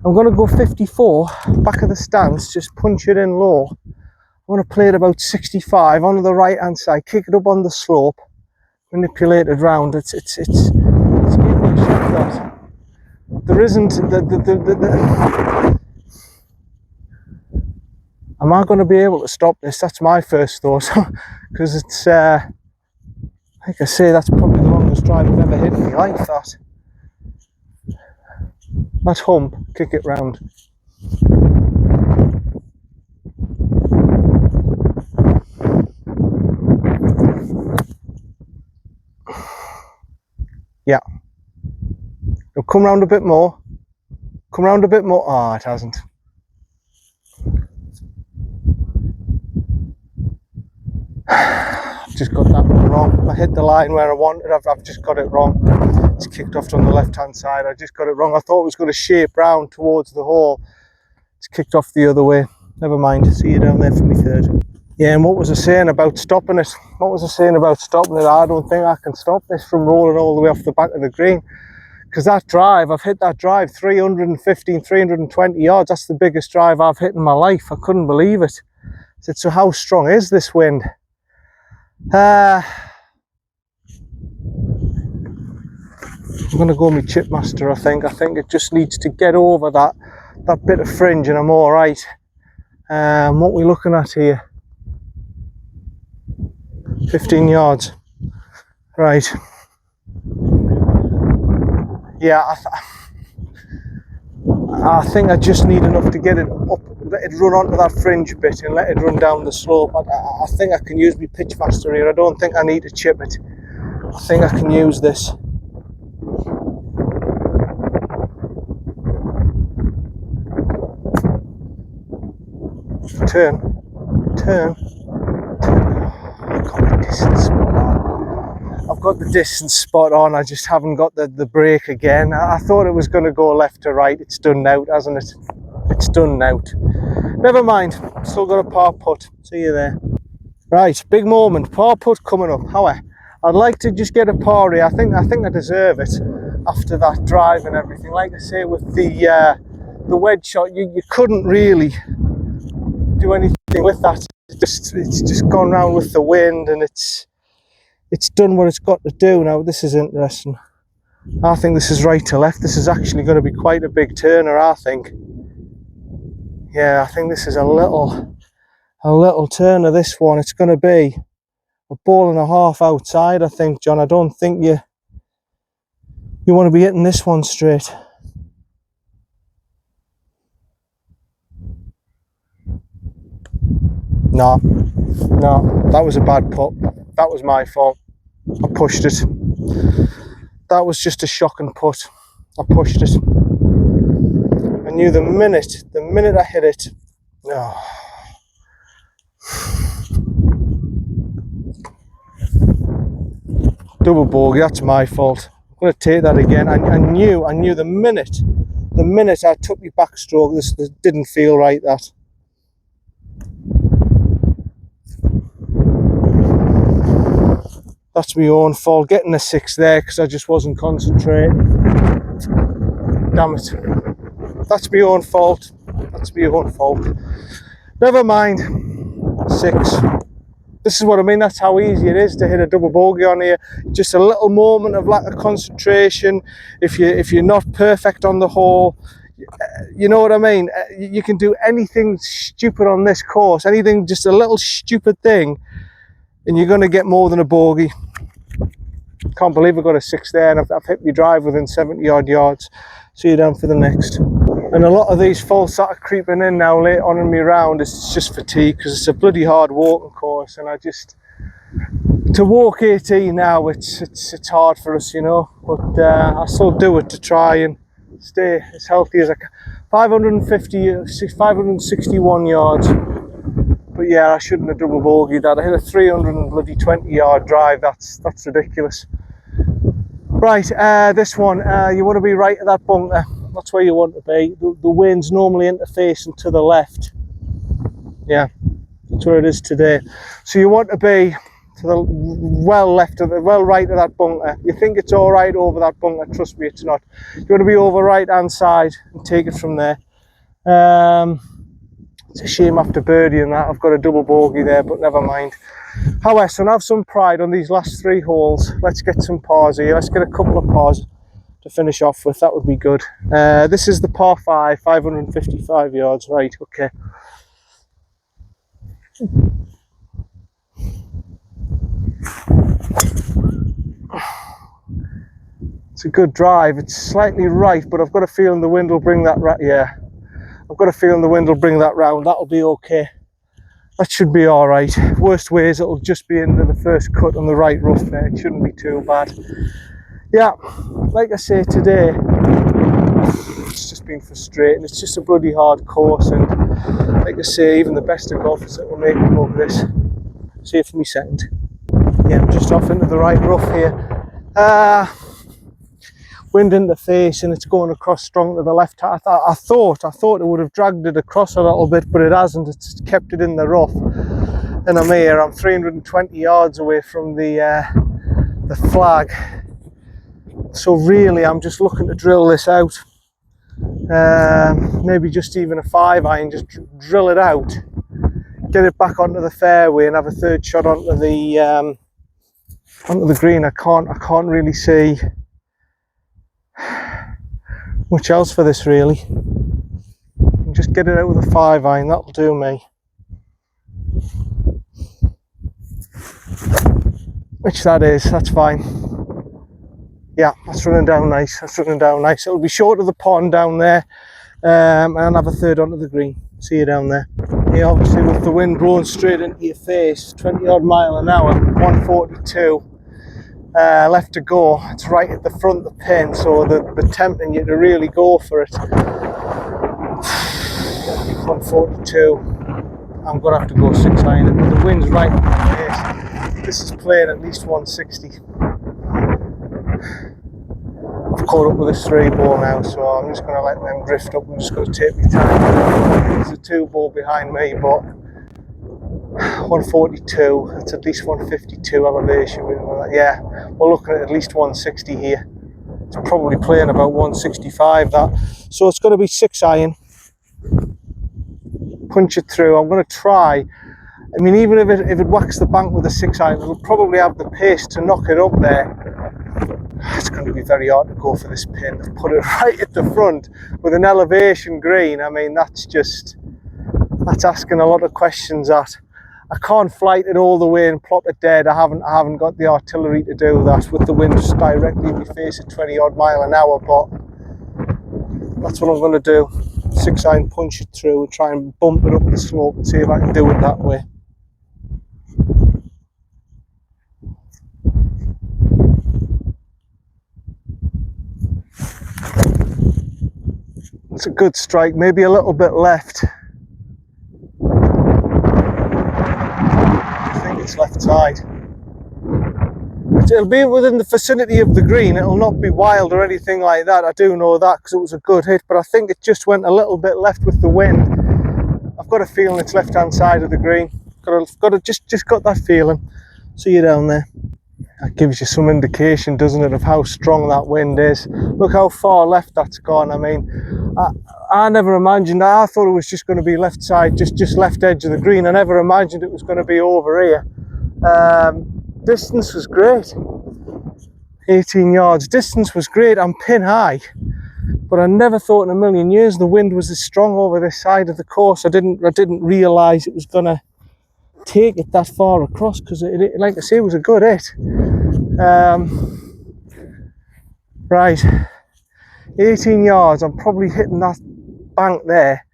I'm going to go 54, back of the stance, just punch it in low. I'm going to play it about 65 on the right hand side, kick it up on the slope, manipulate it round. It's giving me a shot, that. There isn't am I going to be able to stop this? That's my first thought, because it's like I say, that's probably the longest drive I've ever hit in my life. That hump, kick it round. Yeah. It'll come round a bit more. Come round a bit more. Ah, it hasn't. I've just got that one wrong. I hit the line where I wanted. I've just got it wrong. It's kicked off on the left hand side. I just got it wrong. I thought it was going to shape round towards the hole. It's kicked off the other way. Never mind. See you down there for me third. Yeah, and what was I saying about stopping it? What was I saying about stopping it? I don't think I can stop this from rolling all the way off the back of the green. Because that drive, I've hit that drive 315, 320 yards. That's the biggest drive I've hit in my life. I couldn't believe it. I said, so how strong is this wind? I'm going to go with my chipmaster, I think. I think it just needs to get over that bit of fringe and I'm all right. What are we looking at here? 15 yards. Right. Yeah, I think I just need enough to get it up, let it run onto that fringe bit and let it run down the slope. I think I can use my pitch faster here. I don't think I need to chip it. I think I can use this. Turn. I've got the distance spot on. I just haven't got the brake again. I thought it was going to go left to right. It's done now, hasn't it? It's done now. Never mind. Still got a par putt. See you there. Right, big moment. Par putt coming up. However, I'd like to just get a par here. I think I deserve it after that drive and everything. Like I say, with the wedge shot, you couldn't really do anything with that. It's just gone round with the wind and it's done what it's got to do. Now this is interesting. I think this is right to left. This is actually going to be quite a big turner, I think. Yeah, I think this is a little turner, this one. It's going to be a ball and a half outside, I think, John. I don't think you want to be hitting this one straight. No, that was a bad putt. That was my fault. I pushed it. That was just a shocking putt. I pushed it. I knew the minute I hit it. Oh. Double bogey, that's my fault. I'm going to take that again. I knew the minute I took my backstroke, this didn't feel right, that. That's my own fault, getting a 6 there because I just wasn't concentrating. Damn it. That's my own fault. That's my own fault. Never mind. 6. This is what I mean. That's how easy it is to hit a double bogey on here. Just a little moment of lack of concentration. If you're not perfect on the hole, you know what I mean. You can do anything stupid on this course. Anything, just a little stupid thing, and you're going to get more than a bogey. Can't believe I got a 6 there, and I've hit my drive within 70 odd yards. See you down for the next. And a lot of these faults that are creeping in now late on in my round is just fatigue, because it's a bloody hard walking course, and to walk 18 now, it's hard for us, you know, but I still do it to try and stay as healthy as I can. 561 yards. But yeah, I shouldn't have double bogeyed that. I hit a 320 yard drive. That's ridiculous. Right, this one, you want to be right at that bunker. That's where you want to be. The wind's normally interfacing to the left. Yeah, that's where it is today. So you want to be to the well right of that bunker. You think it's all right over that bunker? Trust me, it's not. You want to be over right hand side and take it from there. It's a shame after birdie and that I've got a double bogey there, but never mind. However, so have some pride on these last 3 holes. Let's get some pars here. Let's get a couple of pars to finish off with. That would be good. This is the par 5, 555 yards. Right, okay. It's a good drive. It's slightly right, but I've got a feeling the wind will bring that right. Yeah, I've got a feeling the wind will bring that round. That'll be okay. That should be all right. Worst ways, it'll just be into the first cut on the right rough there. It shouldn't be too bad. Yeah, like I say, today it's just been frustrating. It's just a bloody hard course, and like I say, even the best of golfers that will make me love this. See for me second. Yeah, I'm just off into the right rough here. Wind in the face and it's going across strong to the left. I thought it would have dragged it across a little bit, but it hasn't. It's kept it in the rough. And I'm here. I'm 320 yards away from the flag. So really, I'm just looking to drill this out. Maybe just even a 5-iron, just drill it out, get it back onto the fairway, and have a third shot onto the green. I can't really see much else for this really. Just get it out with a 5-iron. That'll do me. Which that is. That's fine. Yeah, that's running down nice. That's running down nice. It'll be short of the pond down there, and I'll have a third onto the green. See you down there. Yeah, obviously with the wind blowing straight into your face, 20 odd mile an hour, 142 left to go. It's right at the front of the pin, so they're tempting you to really go for it. 142. I'm gonna have to go 6-iron, but the wind's right in my face. This is playing at least 160. I've caught up with a 3-ball now, so I'm just going to let them drift up. I'm just going to take my time. There's a 2-ball behind me, but 142, that's at least 152 elevation. Yeah, we're looking at least 160 here. It's probably playing about 165 that. So it's going to be 6-iron. Punch it through. I'm going to try. I mean, even if it whacks the bank with a 6-iron, it'll probably have the pace to knock it up there. It's going to be very hard to go for this pin. I've put it right at the front with an elevation green. I mean, that's asking a lot of questions. That I can't flight it all the way and plop it dead. I haven't got the artillery to do that with the wind just directly in my face at 20 odd mile an hour. But that's what I'm going to do. 6-iron, punch it through and try and bump it up the slope and see if I can do it that way. It's a good strike, maybe a little bit left. I think it's left side. It'll be within the vicinity of the green. It'll not be wild or anything like that. I do know that because it was a good hit, but I think it just went a little bit left with the wind. I've got a feeling it's left-hand side of the green. Just got that feeling. See you down there. That gives you some indication, doesn't it, of how strong that wind is. Look how far left that's gone. I mean, I never imagined. I thought it was just going to be left side, just left edge of the green. I never imagined it was going to be over here. Distance was great. 18 yards. Distance was great. I'm pin high, but I never thought in a million years the wind was as strong over this side of the course. I didn't realise it was going to take it that far across, because it, like I say, it was a good hit. Right, 18 yards. I'm probably hitting that bank there,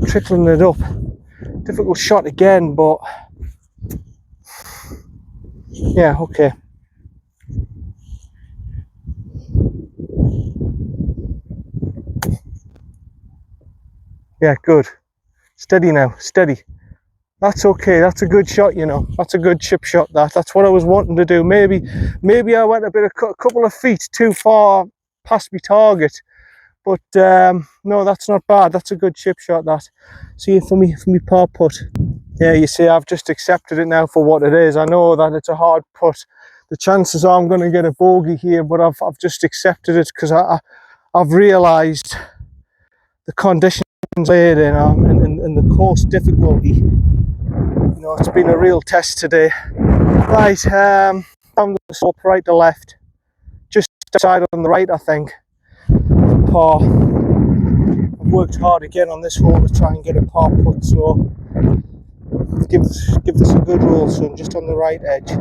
trickling it up. Difficult shot again, but yeah, okay. Yeah, good. Steady now, steady. That's okay. That's a good shot, you know. That's a good chip shot. That's what I was wanting to do. Maybe I went a couple of feet too far past my target, but no, that's not bad. That's a good chip shot. That. See it for me par putt. Yeah, you see, I've just accepted it now for what it is. I know that it's a hard putt. The chances are I'm going to get a bogey here, but I've just accepted it because I've realised the conditions laid in and the course difficulty. You know, it's been a real test today. Right, down the slope, right to left, just side on the right, I think. Par. I've worked hard again on this hole to try and get a par putt, so give this a good roll, son, just on the right edge.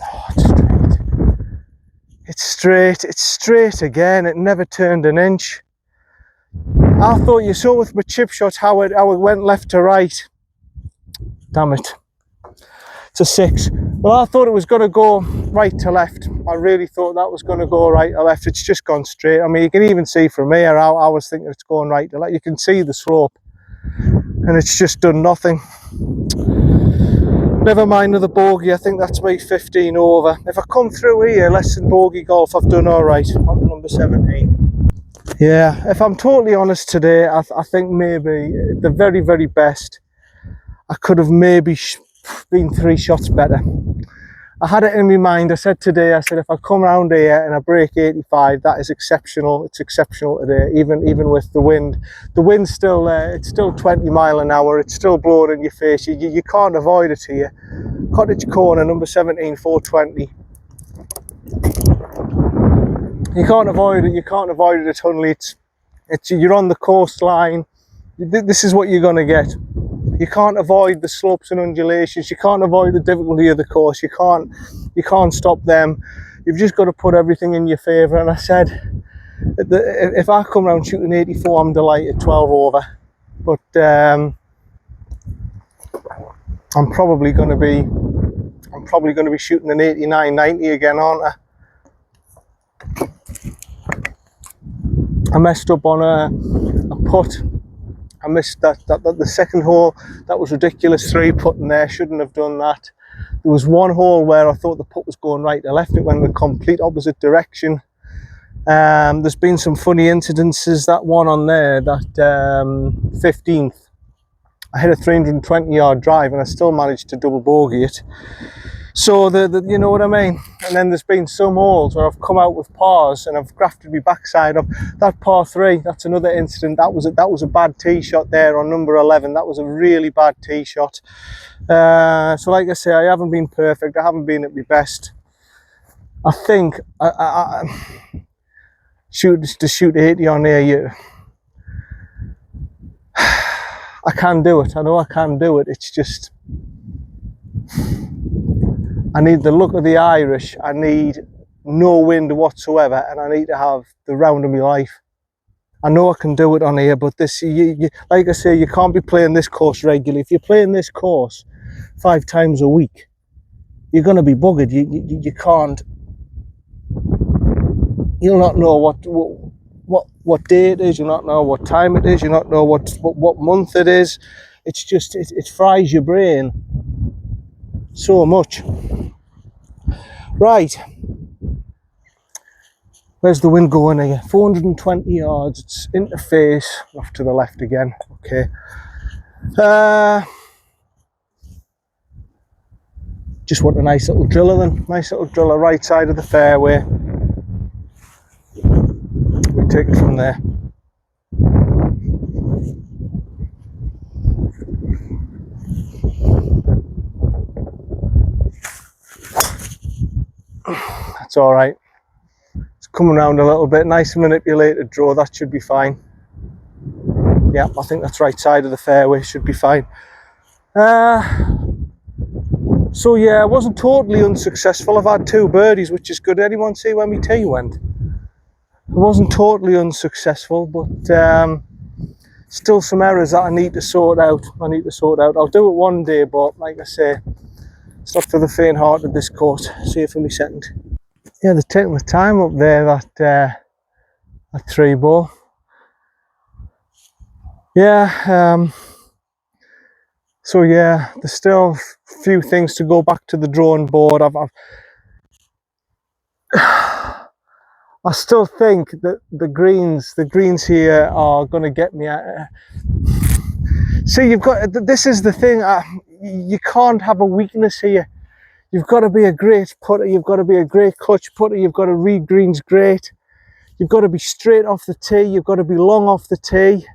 Oh, it's straight. It's straight again. It never turned an inch. I thought you saw with my chip shot how it went left to right. Damn it. It's a 6. Well, I thought it was going to go right to left. I really thought that was going to go right to left. It's just gone straight. I mean, you can even see from here how I was thinking it's going right to left. You can see the slope. and it's just done nothing. Never mind another bogey. I think that's me 15 over. If I come through here less than bogey golf, I've done all right. On number 17. Yeah, if I'm totally honest today, I think maybe the very best, I could have maybe been 3 shots better. I had it in my mind. I said today, if I come around here and I break 85, that is exceptional. It's exceptional today, even with the wind. The wind's still there. It's still 20 mile an hour. It's still blowing in your face. You can't avoid it here. Cottage Corner, number 17, 420. You can't avoid it. You can't avoid it at Hunley. You're on the coastline. This is what you're going to get. You can't avoid the slopes and undulations. You can't avoid the difficulty of the course. You can't stop them. You've just got to put everything in your favour. And I said, if I come around shooting 84, I'm delighted. 12 over. But I'm probably going to be shooting an 89, 90 again, aren't I? I messed up on a putt. I missed that the second hole. That was ridiculous. 3 putting there, shouldn't have done that. There was one hole where I thought the putt was going right. I left it went in the complete opposite direction. There's been some funny incidences. That one on there, that 15th, I hit a 320 yard drive and I still managed to double bogey it. So you know what I mean. And then there's been some holes where I've come out with pars and I've grafted my backside up. That par 3, that's another incident. That was a bad tee shot there on number 11. That was a really bad tee shot. So like I say, I haven't been perfect. I haven't been at my best. I think I shoot 80 on here. I can do it. I know I can do it. It's just, I need the look of the Irish. I need no wind whatsoever, and I need to have the round of my life. I know I can do it on here, but this, like I say, you can't be playing this course regularly. If you're playing this course 5 times a week, you're going to be buggered. You can't. You'll not know what day it is. You'll not know what time it is. You'll not know what month it is. It's just it fries your brain so much. Right, where's the wind going here? 420 yards. It's interface off to the left again. Okay. Just want a nice little driller then. Nice little driller right side of the fairway. We take it from there. That's all right. It's coming around a little bit. Nice manipulated draw. That should be fine. Yeah, I think that's right side of the fairway. Should be fine. So yeah, I wasn't totally unsuccessful. I've had 2 birdies, which is good. Anyone see where my tee went? I wasn't totally unsuccessful, but still some errors that I need to sort out. I'll do it one day, but like I say, it's not for the faint-hearted, this course. See you for me second. Yeah, they're taking the time up there, that 3 ball. Yeah, so yeah, there's still a few things to go back to the drawing board. I still think that the greens here are going to get me at. See, you've got, this is the thing, you can't have a weakness here. You've got to be a great putter, you've got to be a great clutch putter, you've got to read greens great, you've got to be straight off the tee, you've got to be long off the tee,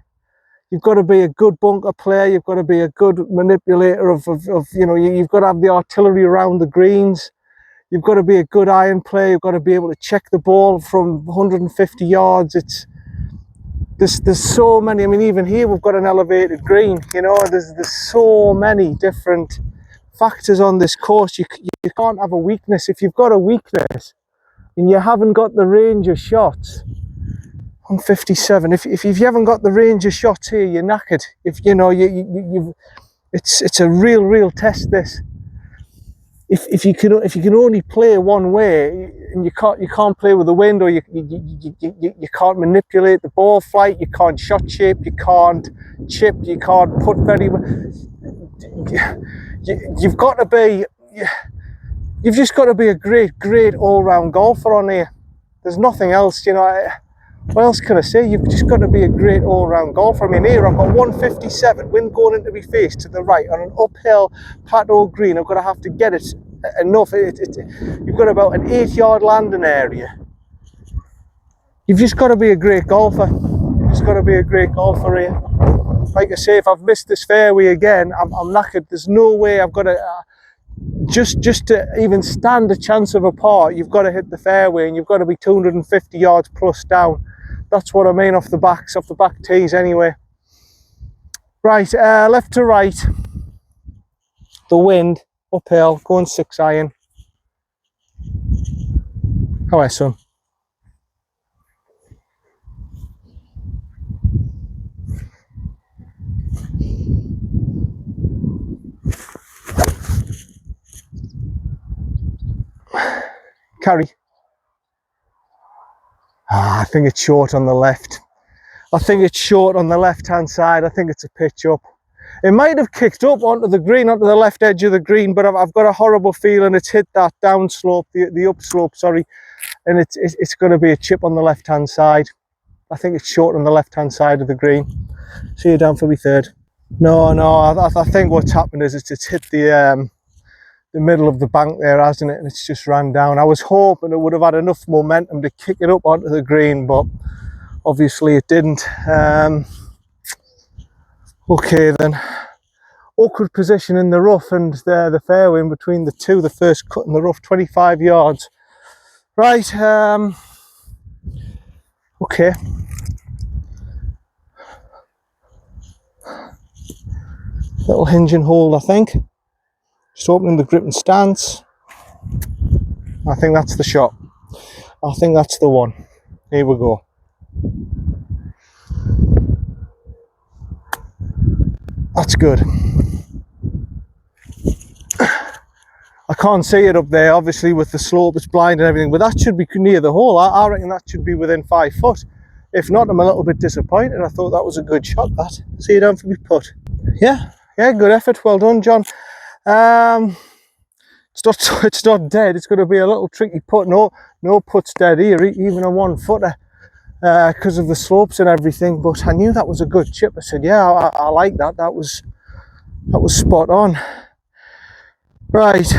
you've got to be a good bunker player, you've got to be a good manipulator of you know, you've got to have the artillery around the greens. You've got to be a good iron player. You've got to be able to check the ball from 150 yards. There's so many. I mean, even here we've got an elevated green. You know, there's so many different factors on this course. You can't have a weakness. If you've got a weakness and you haven't got the range of shots, 157. If you haven't got the range of shots here, you're knackered. If you know it's a real test. This. if you can only play one way, and you can't play with the wind, or you can't manipulate the ball flight, you can't shot shape, you can't chip, you can't put very well. You've got to be, you've just got to be a great all-round golfer on here. There's nothing else, you know. What else can I say? You've just got to be a great all-round golfer. I mean, here I've got 157, wind going into my face to the right on an uphill plateau green. I've got to have to get it enough. You've got about an 8-yard landing area. You've just got to be a great golfer. You've just got to be a great golfer here. Like I say, if I've missed this fairway again, I'm knackered. There's no way I've got to... just to even stand a chance of a par, you've got to hit the fairway, and you've got to be 250 yards plus down. That's what I mean off the back tees anyway. Right, left to right, the wind, uphill, going 6-iron. How are you, son? Carry. I think it's short on the left. I think it's short on the left-hand side. I think it's a pitch up. It might have kicked up onto the green, onto the left edge of the green, but I've got a horrible feeling it's hit that down slope, the upslope, sorry, and it's going to be a chip on the left-hand side. I think it's short on the left-hand side of the green. See you down for me third. No, I think what's happened is it's hit the middle of the bank there, hasn't it? And it's just ran down. I was hoping it would have had enough momentum to kick it up onto the green, but obviously it didn't. Okay then. Awkward position in the rough and the fairway in between the two. The first cut in the rough, 25 yards. Right. Okay. Little hinge and hold, I think. Just opening the grip and stance. I think that's the shot. I think that's the one. Here we go. That's good. I can't see it up there, obviously, with the slope, it's blind and everything, but that should be near the hole. I reckon that should be within 5 foot. If not, I'm a little bit disappointed. I thought that was a good shot, that. See you down for me putt. Yeah, good effort. Well done, John. It's not dead. It's going to be a little tricky putt. No putt's dead here, even a 1-footer, because of the slopes and everything. But I knew that was a good chip. I said, yeah, I like that. That was spot on. Right.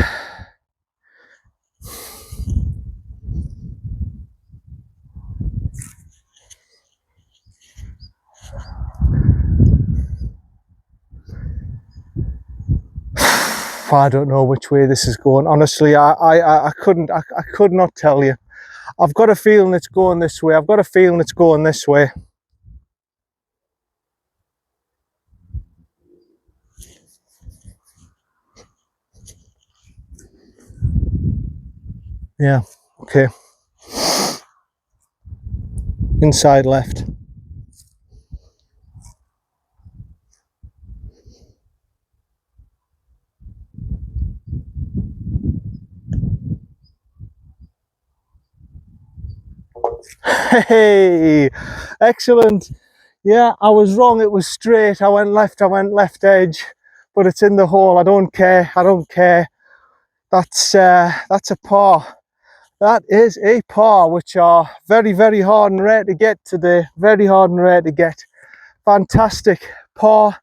I don't know which way this is going. Honestly, I could not tell you. I've got a feeling it's going this way. I've got a feeling it's going this way. Yeah, okay. Inside left. Hey, excellent. Yeah, I was wrong. It was straight. I went left edge, but it's in the hole. I don't care. That's a par. That is a par, which are very hard and rare to get today. Very hard and rare to get. Fantastic par.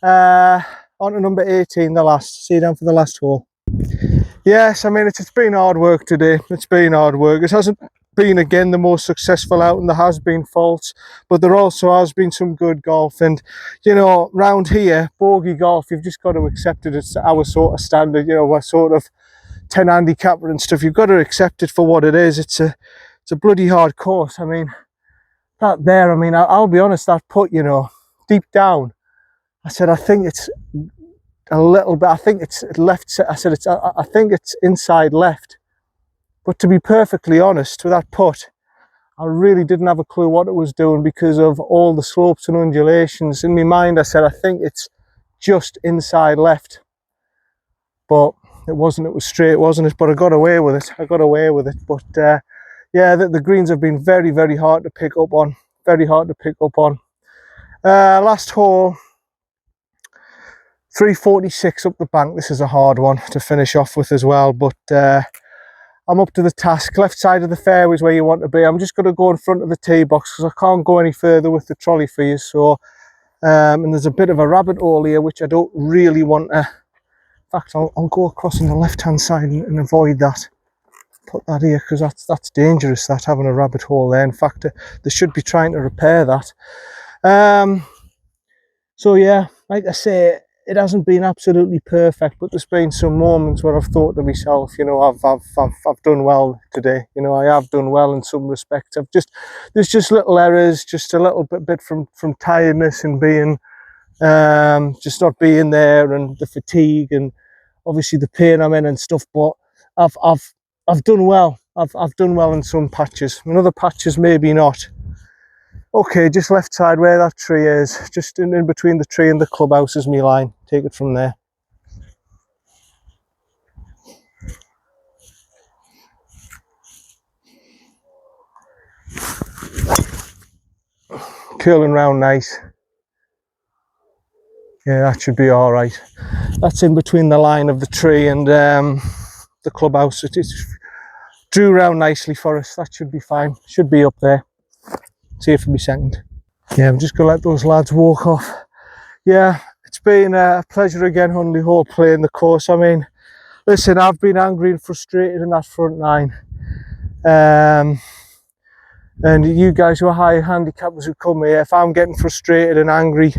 On to number 18, the last. See you down for the last hole. Yes, I mean, it's been hard work today. It's been hard work. It hasn't been, again, the most successful out, and there has been faults, but there also has been some good golf. And, you know, round here, bogey golf, you've just got to accept it. It's our sort of standard, you know, we're sort of 10 handicapper and stuff. You've got to accept it for what it is. It's a bloody hard course. I mean, that there, I mean, I'll be honest, that putt, you know, deep down, I said, I think it's a little bit, I think it's left. I said, I think it's inside left. But to be perfectly honest, with that putt, I really didn't have a clue what it was doing because of all the slopes and undulations. In my mind, I said, I think it's just inside left. But It wasn't, it was straight, wasn't it? But I got away with it. I got away with it. But yeah, the greens have been very, very hard to pick up on. Very hard to pick up on. Last hole, 346 up the bank. This is a hard one to finish off with as well. But I'm up to the task. Left side of the fairway is where you want to be. I'm just going to go in front of the tee box because I can't go any further with the trolley for you. So, and there's a bit of a rabbit hole here, which I don't really want to. In fact, I'll go across on the left-hand side and avoid that. Put that here because that's dangerous. That having a rabbit hole there. In fact, they should be trying to repair that. So yeah, like I say, it hasn't been absolutely perfect, but there's been some moments where I've thought to myself, you know, I've done well today. You know, I have done well in some respects. There's just little errors, just a little bit from tiredness and being just not being there, and the fatigue and obviously the pain I'm in and stuff. But I've done well. I've done well in some patches. In other patches, maybe not. Okay, just left side where that tree is, just in between the tree and the clubhouse is my line. Take it from there. Curling round nice. Yeah, that should be all right. That's in between the line of the tree and the clubhouse. It is drew round nicely for us. That should be fine. Should be up there. See if it'll be second. Yeah, I'm just gonna let those lads walk off. Yeah, it's been a pleasure again, Hunley Hall, playing the course. I mean, listen, I've been angry and frustrated in that front nine. And you guys who are high handicappers who come here, if I'm getting frustrated and angry,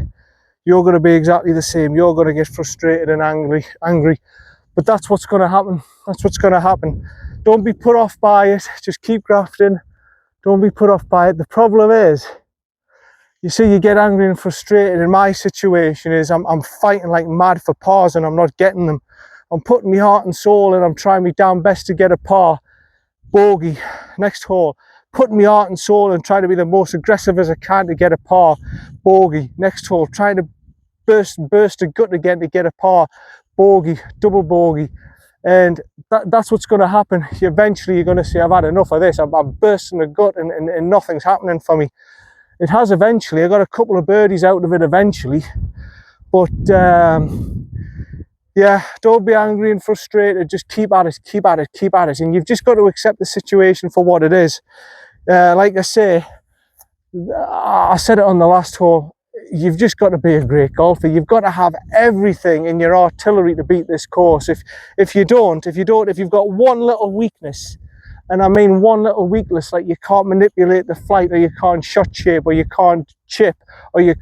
you're going to be exactly the same. You're going to get frustrated and angry. But that's what's going to happen. That's what's going to happen. Don't be put off by it. Just keep grafting. Don't be put off by it. The problem is, you see, you get angry and frustrated. And my situation is I'm fighting like mad for pars and I'm not getting them. I'm putting my heart and soul and I'm trying my damn best to get a par. Bogey, next hole. Putting my heart and soul and trying to be the most aggressive as I can to get a par. Bogey, next hole. Trying to burst a gut again to get a par. Bogey, double bogey. And that's what's going to happen. Eventually you're going to say, I've had enough of this. I'm bursting a gut and nothing's happening for me. It has eventually. I got a couple of birdies out of it eventually. But yeah, don't be angry and frustrated. Just keep at it, keep at it, keep at it. And you've just got to accept the situation for what it is. Like I say, I said it on the last hole, you've just got to be a great golfer. You've got to have everything in your artillery to beat this course. If you've got one little weakness, and I mean one little weakness, like you can't manipulate the flight, or you can't shot shape, or you can't chip, or you're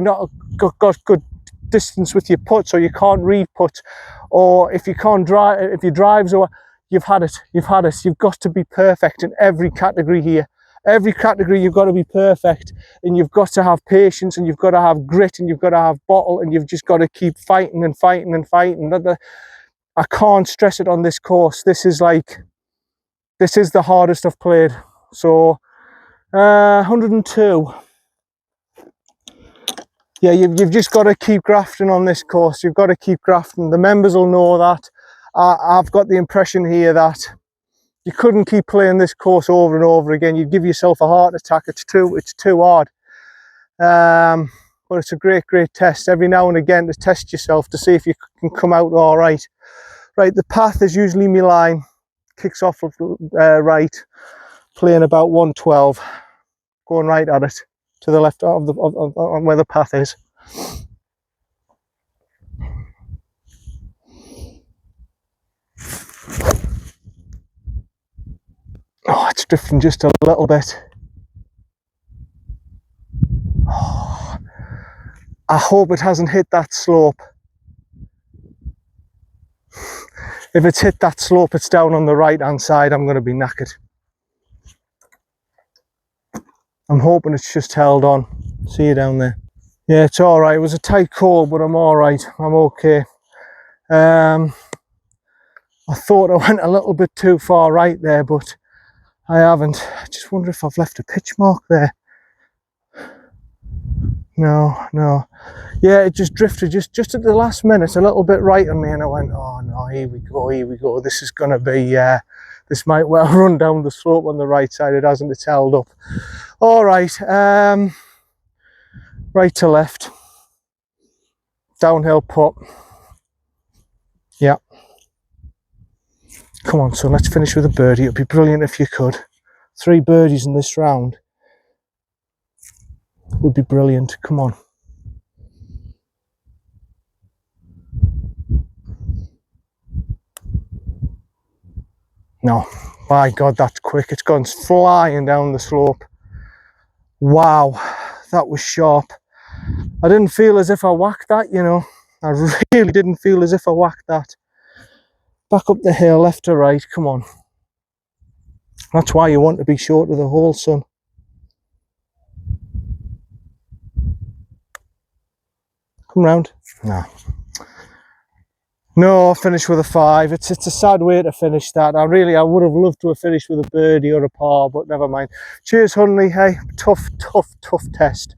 not got good distance with your putts, or you can't read putts, or if you can't drive, if your drives, or you've had it. You've got to be perfect in every category here. Every category you've got to be perfect, and you've got to have patience, and you've got to have grit, and you've got to have bottle, and you've just got to keep fighting and fighting and fighting. I can't stress it on this course. This is the hardest I've played. So 102. Yeah, you've just got to keep grafting on this course. You've got to keep grafting. The members will know that. I've got the impression here that you couldn't keep playing this course over and over again. You'd give yourself a heart attack. It's too hard. But it's a great test every now and again to test yourself to see if you can come out all right. Right, the path is usually my line. Kicks off right, playing about 112, going right at it to the left of where the path is. Oh, it's drifting just a little bit. Oh, I hope it hasn't hit that slope. If it's hit that slope, it's down on the right hand side, I'm going to be knackered. I'm hoping it's just held on. See you down there. Yeah, it's all right. It was a tight call, but I'm all right. I'm okay. I thought I went a little bit too far right there, but I haven't. I just wonder if I've left a pitch mark there. No. Yeah, it just drifted just at the last minute, a little bit right on me, and I went, oh no, here we go. This is going to be, this might well run down the slope on the right side. It hasn't, it's held up. All right, right to left, downhill putt. Yeah. Come on, so let's finish with a birdie. It'd be brilliant if you could. 3 birdies in this round would be brilliant. Come on. No, my God, that's quick. It's gone flying down the slope. Wow, that was sharp. I didn't feel as if I whacked that, you know. I really didn't feel as if I whacked that. Back up the hill, left to right. Come on. That's why you want to be short of the hole, son. Come round. No, I finished with a 5. It's a sad way to finish that. I would have loved to have finished with a birdie or a par, but never mind. Cheers, Hunley. Hey, tough test.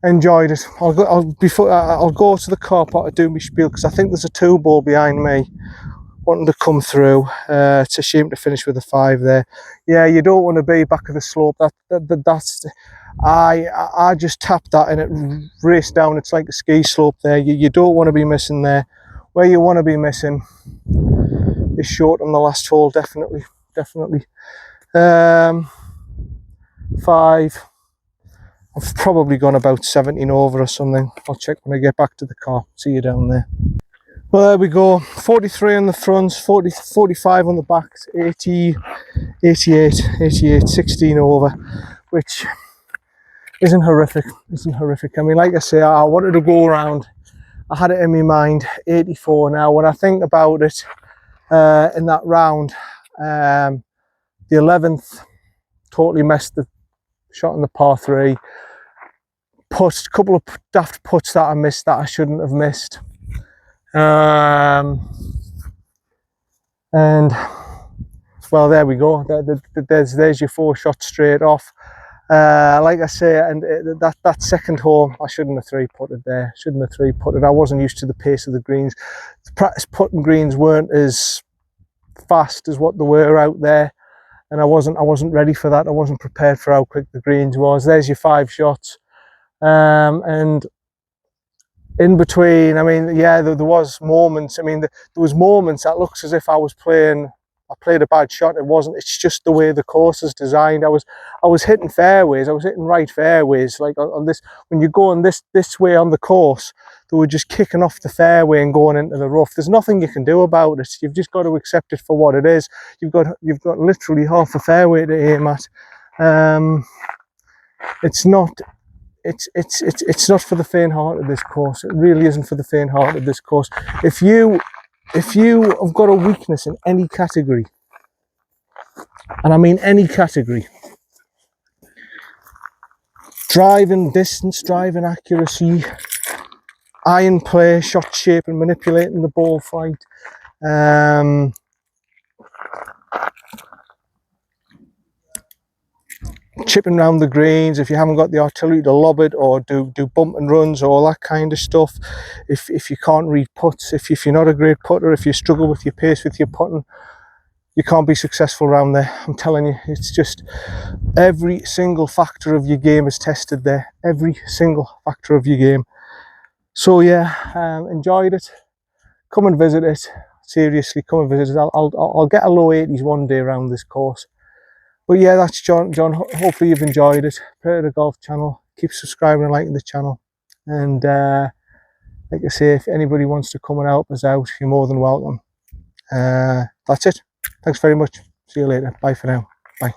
Enjoyed it. I'll go to the car park to do my spiel, because I think there's a 2-ball behind me wanting to come through. It's a shame to finish with a 5 there. Yeah, you don't want to be back of the slope. That's I just tapped that and it raced down. It's like a ski slope there. You don't want to be missing there. Where you want to be missing is short on the last hole. Definitely. 5. I've probably gone about 17 over or something. I'll check when I get back to the car. See you down there. Well, there we go. 43 on the fronts, 45 on the backs, 80, 88, 16 over, which isn't horrific. I mean, like I say, I wanted to go around. I had it in my mind, 84. Now, when I think about it, in that round, the 11th totally messed the shot in the par 3. Putts, a couple of daft putts that I missed that I shouldn't have missed. And well, there we go. There's your 4 shots straight off. Like I say, and that second hole, I shouldn't have 3-putted there. I wasn't used to the pace of the greens. The practice putting greens weren't as fast as what they were out there, and I wasn't ready for that. I wasn't prepared for how quick the greens was. There's your 5 shots, and in between, I mean, yeah, there was moments. I mean, there was moments that looks as if I played a bad shot. It wasn't. It's just the way the course is designed. I was hitting fairways. I was hitting right fairways. Like on this, when you go on this way on the course, they were just kicking off the fairway and going into the rough. There's nothing you can do about it. You've just got to accept it for what it is. You've got literally half a fairway to aim at. It's not for the faint-hearted, this course. It really isn't for the faint-hearted, this course. If you have got a weakness in any category, and I mean any category, driving distance, driving accuracy, iron play, shot shape and manipulating the ball flight, chipping around the greens, if you haven't got the artillery to lob it or do bump and runs or all that kind of stuff, if you can't read putts, if you're not a great putter, if you struggle with your pace with your putting, you can't be successful around there. I'm telling you, it's just every single factor of your game is tested there. Every single factor of your game. So yeah, enjoyed it. Come and visit it. Seriously, come and visit it. I'll get a low 80s one day around this course. But yeah, that's John. Hopefully you've enjoyed it. Predator Golf channel. Keep subscribing and liking the channel. And like I say, if anybody wants to come and help us out, you're more than welcome. That's it. Thanks very much. See you later. Bye for now. Bye.